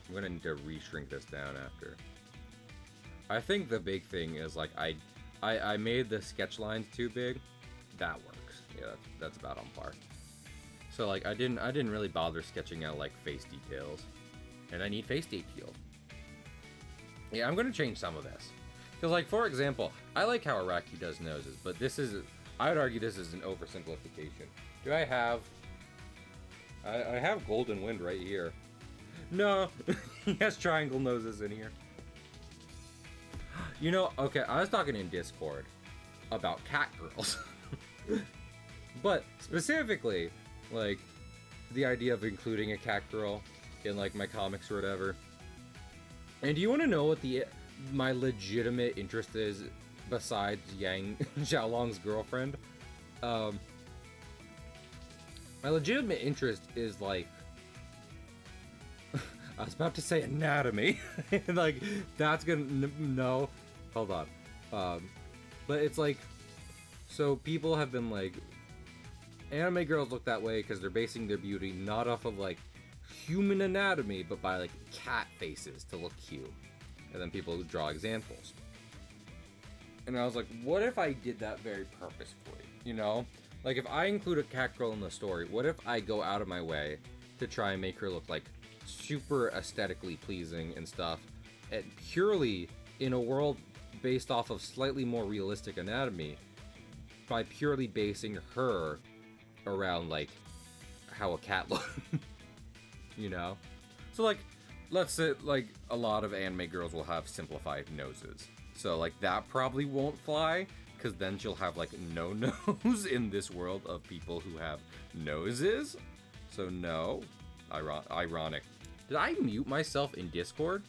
I'm gonna need to re-shrink this down after. I think the big thing is like I made the sketch lines too big. That works. Yeah, that's about on par. So like I didn't really bother sketching out like face details, and I need face detail. Yeah, I'm gonna change some of this. Cause like for example, I like how Araki does noses, but this is, I would argue this is an oversimplification. Do I have? I have Golden Wind right here. No, he has triangle noses in here. You know, okay, I was talking in Discord about cat girls. But specifically, like, the idea of including a cat girl in, like, my comics or whatever. And do you want to know what my legitimate interest is besides Yang Xiaolong's girlfriend? My legitimate interest is, like, I was about to say anatomy. Like, that's gonna... No. Hold on. But it's like... So, people have been like... Anime girls look that way because they're basing their beauty not off of, like, human anatomy, but by, like, cat faces to look cute. And then people draw examples. And I was like, what if I did that very purposefully? You know? Like, if I include a cat girl in the story, what if I go out of my way to try and make her look, like, super aesthetically pleasing and stuff, and purely in a world based off of slightly more realistic anatomy, by purely basing her around like how a cat looks. You know, so like let's say, like, a lot of anime girls will have simplified noses. So, like, that probably won't fly, because then she'll have, like, no nose in this world of people who have noses. So, no. Ironic. Did I mute myself in Discord?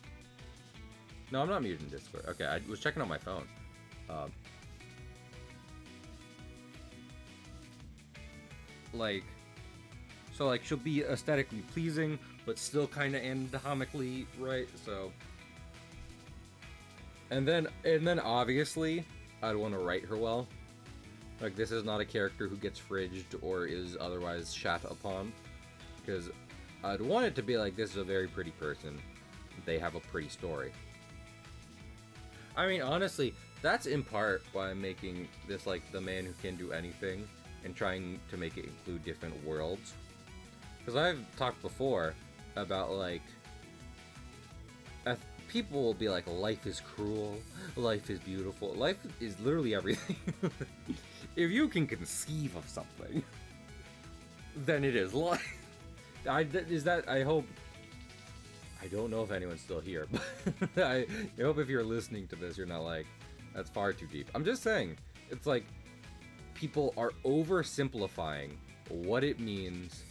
No, I'm not muted in Discord. Okay, I was checking on my phone. So, like, she'll be aesthetically pleasing, but still kind of anatomically right, so... And then obviously, I'd want to write her well. Like, this is not a character who gets fridged or is otherwise shat upon. Because I'd want it to be like, this is a very pretty person. They have a pretty story. I mean, honestly, that's in part why I'm making this, like, the man who can do anything, and trying to make it include different worlds. Because I've talked before about, like, people will be like, life is cruel, life is beautiful. Life is literally everything. If you can conceive of something, then it is life. I hope... I don't know if anyone's still here, but I hope if you're listening to this, you're not like, that's far too deep. I'm just saying, it's like, people are oversimplifying what it means,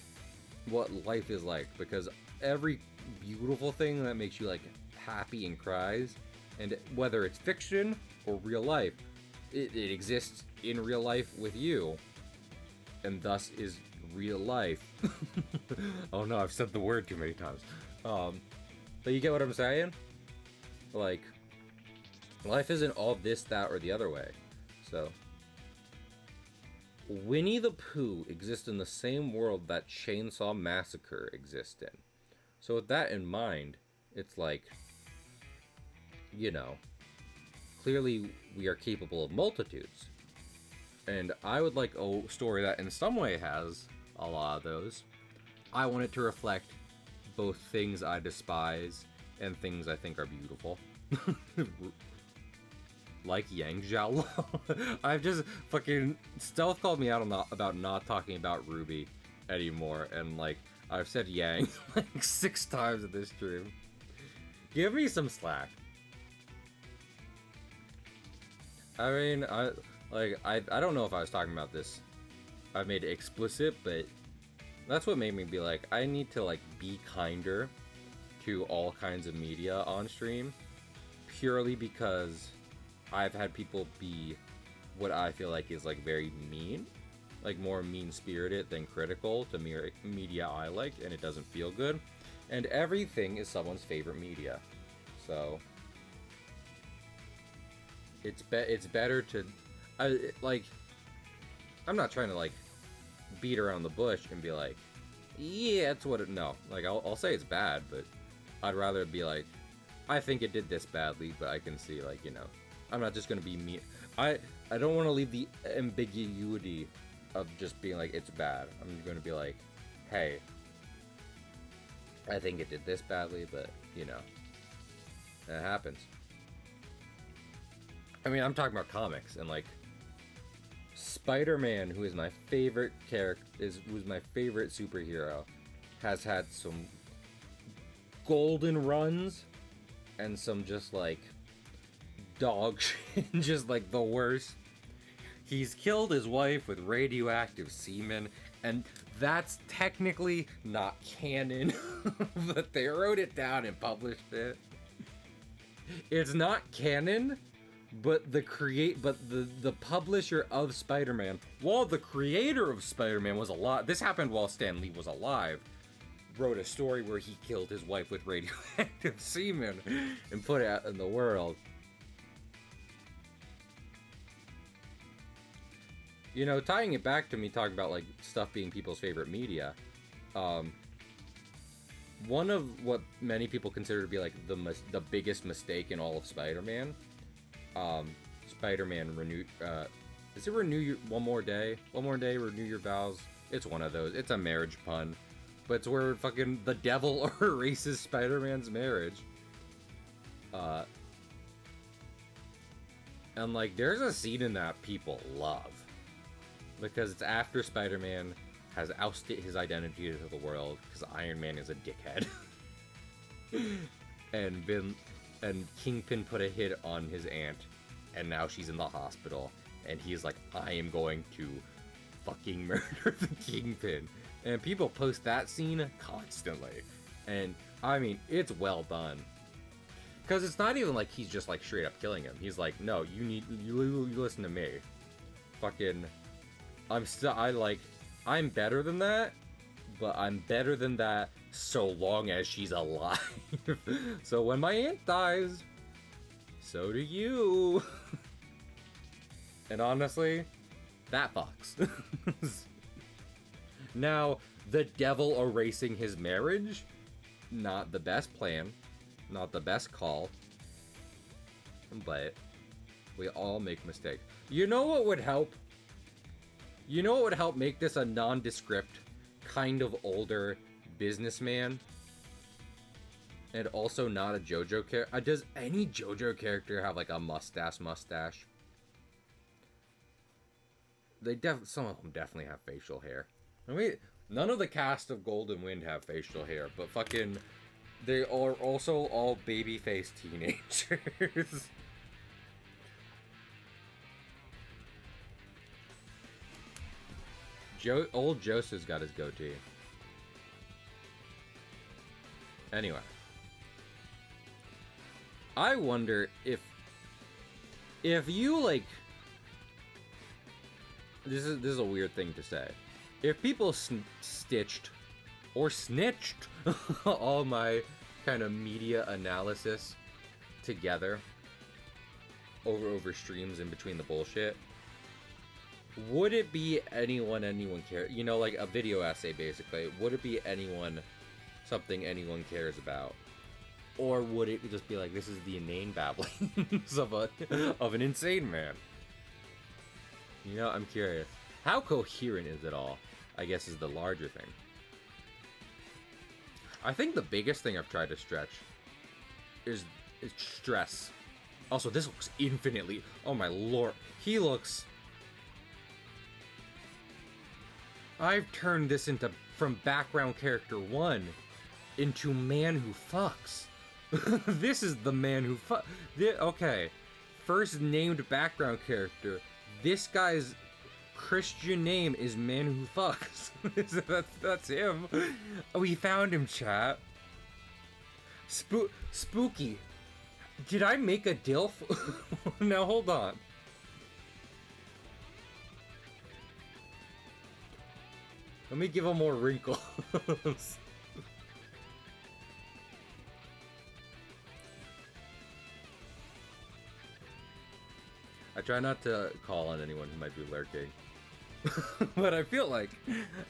what life is like, because every beautiful thing that makes you, like, happy and cries, and whether it's fiction or real life, it exists in real life with you, and thus is real life. Oh no, I've said the word too many times. But you get what I'm saying? Like, life isn't all this, that, or the other way. So, Winnie the Pooh exists in the same world that Chainsaw Massacre exists in. So with that in mind, it's like, you know, clearly we are capable of multitudes. And I would like a story that in some way has a lot of those. I want it to reflect both things I despise and things I think are beautiful. Like Yang Xiao. I've just fucking... Stealth called me out on about not talking about Ruby anymore, and like, I've said Yang like 6 times in this stream. Give me some slack. I mean, I don't know if I was talking about this. I've made it explicit, but that's what made me be like, I need to like be kinder to all kinds of media on stream, purely because I've had people be what I feel like is like very mean, like more mean-spirited than critical to media I like, and it doesn't feel good. And everything is someone's favorite media, so it's better to, I'm not trying to like beat around the bush and be like, yeah, that's what it, no, like I'll say it's bad, but I'd rather be like, I think it did this badly, but I can see, like, you know, I'm not just gonna be mean. I don't want to leave the ambiguity of just being like, it's bad. I'm gonna be like, hey, I think it did this badly, but, you know, it happens. I mean, I'm talking about comics, and like, Spider-Man, who is my favorite character, who's my favorite superhero, has had some golden runs and some just like dog shit, just like the worst. He's killed his wife with radioactive semen, and that's technically not canon, but they wrote it down and published it. It's not canon, but the publisher of Spider-Man, while the creator of Spider-Man was alive, this happened while Stan Lee was alive, wrote a story where he killed his wife with radioactive semen and put it out in the world. You know, tying it back to me talking about like stuff being people's favorite media, one of what many people consider to be like the biggest mistake in all of Spider-Man, Spider-Man renew, is it renew one more day, renew your vows? It's one of those. It's a marriage pun, but it's where fucking the devil erases Spider-Man's marriage. And like, there's a scene in that people love, because it's after Spider-Man has ousted his identity to the world because Iron Man is a dickhead. and Kingpin put a hit on his aunt, and now she's in the hospital, and he's like, I am going to fucking murder the Kingpin. And people post that scene constantly, and I mean, it's well done. Because it's not even like he's just like straight up killing him. He's like, no, you listen to me. Fucking, I'm better than that, but I'm better than that so long as she's alive. So when my aunt dies, so do you. And honestly, that fucks. Now, the devil erasing his marriage, not the best plan, not the best call, but we all make mistakes. You know what would help? You know what would help make this a nondescript, kind of older businessman? And also not a JoJo character? Does any JoJo character have like a mustache? Some of them definitely have facial hair. I mean, none of the cast of Golden Wind have facial hair, but fucking, they are also all baby-faced teenagers. Old Joseph's got his goatee. Anyway, I wonder if you like, this is a weird thing to say. If people stitched or snitched all my kind of media analysis together over streams in between the bullshit, would it be anyone cares? You know, like a video essay basically. Would it be something anyone cares about? Or would it just be like, this is the inane babblings of an insane man? You know, I'm curious. How coherent is it all? I guess is the larger thing. I think the biggest thing I've tried to stretch is stress. Also, this looks infinitely... Oh my lord. He looks... I've turned this from background character 1 into man who fucks. This is the man who fuck. Okay. First named background character. This guy's Christian name is man who fucks. That's him. We found him, chat. Spooky. Did I make a DILF? Now hold on. Let me give him more wrinkles. I try not to call on anyone who might be lurking. But I feel like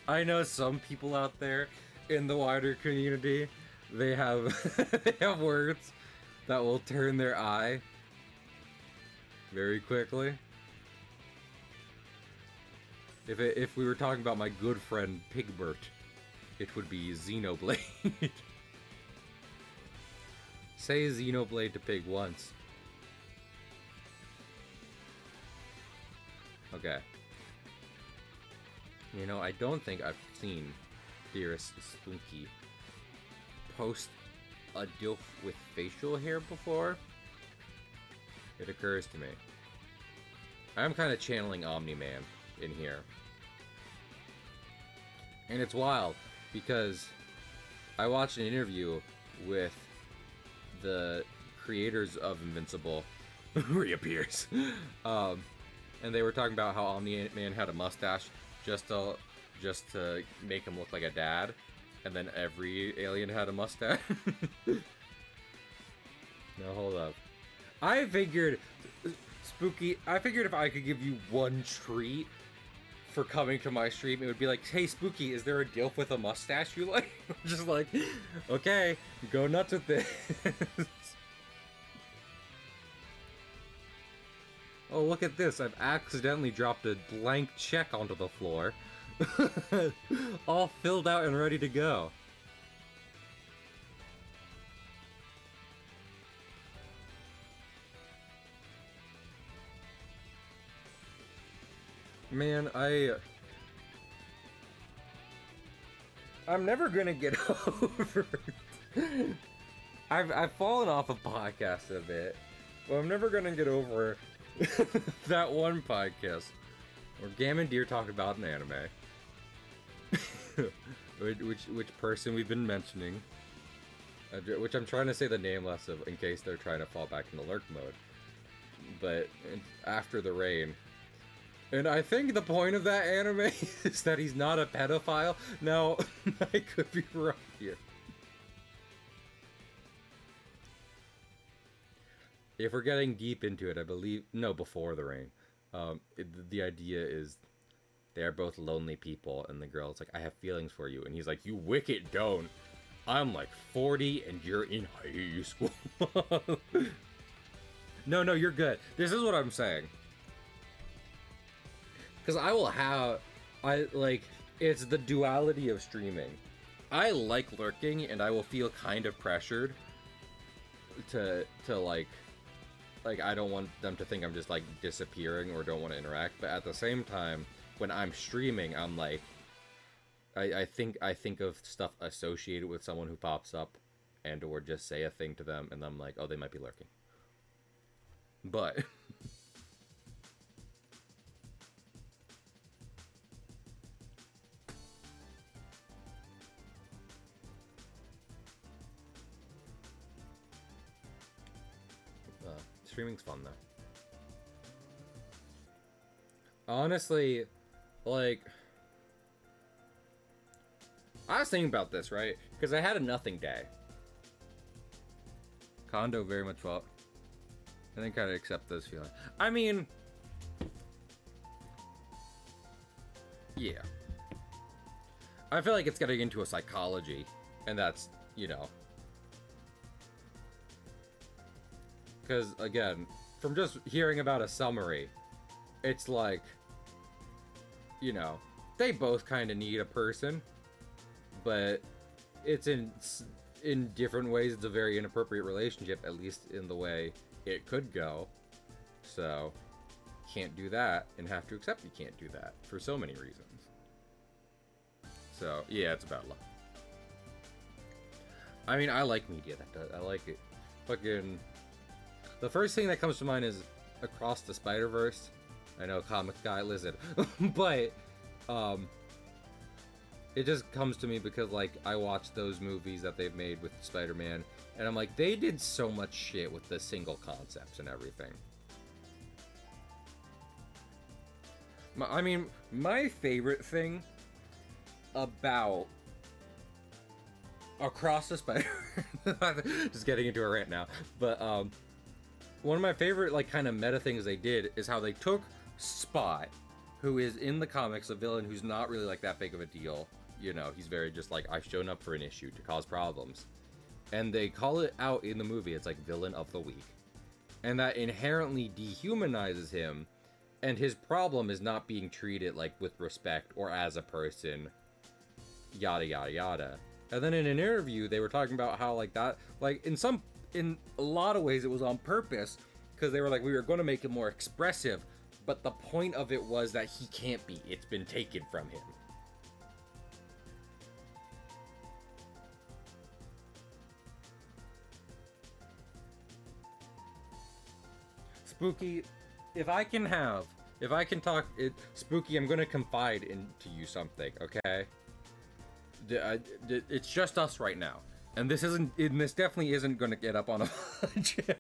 I know some people out there in the wider community, they have they have words that will turn their eye very quickly. If we were talking about my good friend Pigbert, it would be Xenoblade. Say Xenoblade to Pig once. Okay. You know, I don't think I've seen Dearest Spooky post a DILF with facial hair before. It occurs to me. I'm kind of channeling Omni-Man in here. And it's wild, because I watched an interview with the creators of Invincible, reappears, and they were talking about how Omni-Man had a mustache just to make him look like a dad, and then every alien had a mustache. Now hold up. I figured, Spooky, if I could give you one treat for coming to my stream, it would be like, hey Spooky, is there a DILF with a mustache you like? Just like, okay, go nuts with this. Oh, look at this, I've accidentally dropped a blank check onto the floor. All filled out and ready to go. Man, I'm never gonna get over it. I've fallen off of podcasts a bit. Well, I'm never gonna get over that one podcast where Gam and Deer talked about an anime. which person we've been mentioning. Which I'm trying to say the name less of in case they're trying to fall back into lurk mode. But After the Rain. And I think the point of that anime is that he's not a pedophile. Now, I could be wrong here. If we're getting deep into it, I believe... No, Before the Rain. The idea is they're both lonely people, and the girl's like, I have feelings for you. And he's like, you wicked don't. I'm like 40, and you're in high school. No, you're good. This is what I'm saying. Because it's the duality of streaming. I like lurking, and I will feel kind of pressured to I don't want them to think I'm just, like, disappearing or don't want to interact, but at the same time, when I'm streaming, I'm like, I think of stuff associated with someone who pops up and or just say a thing to them, and I'm like, oh, they might be lurking. But... streaming's fun, though. Honestly, like... I was thinking about this, right? Because I had a nothing day. Condo very much felt. I think I'd accept this feeling. I mean... Yeah. I feel like it's getting into a psychology, and that's, you know... Because, again, from just hearing about a summary, it's like, you know, they both kind of need a person, but it's in different ways. It's a very inappropriate relationship, at least in the way it could go. So, can't do that, and have to accept you can't do that for so many reasons. So, yeah, it's about love. I mean, I like media that does. I like it. Fucking... The first thing that comes to mind is Across the Spider-Verse. I know, comic guy, listen. But, it just comes to me because, like, I watched those movies that they've made with Spider-Man, and I'm like, they did so much shit with the single concepts and everything. I mean, my favorite thing about Across the Spider-Verse... Just getting into a rant now. But, one of my favorite, like, kind of meta things they did is how they took Spot, who is in the comics a villain who's not really, like, that big of a deal. You know, he's very just like, I've shown up for an issue to cause problems. And they call it out in the movie. It's like Villain of the Week. And that inherently dehumanizes him. And his problem is not being treated, like, with respect or as a person. Yada, yada, yada. And then in an interview, they were talking about how, like, that, like, in a lot of ways it was on purpose, because they were like, we were going to make it more expressive, but the point of it was that he can't be. It's been taken from him. Spooky, if I can talk, Spooky, I'm going to confide into you something, okay? It's just us right now. And this definitely isn't going to get up on a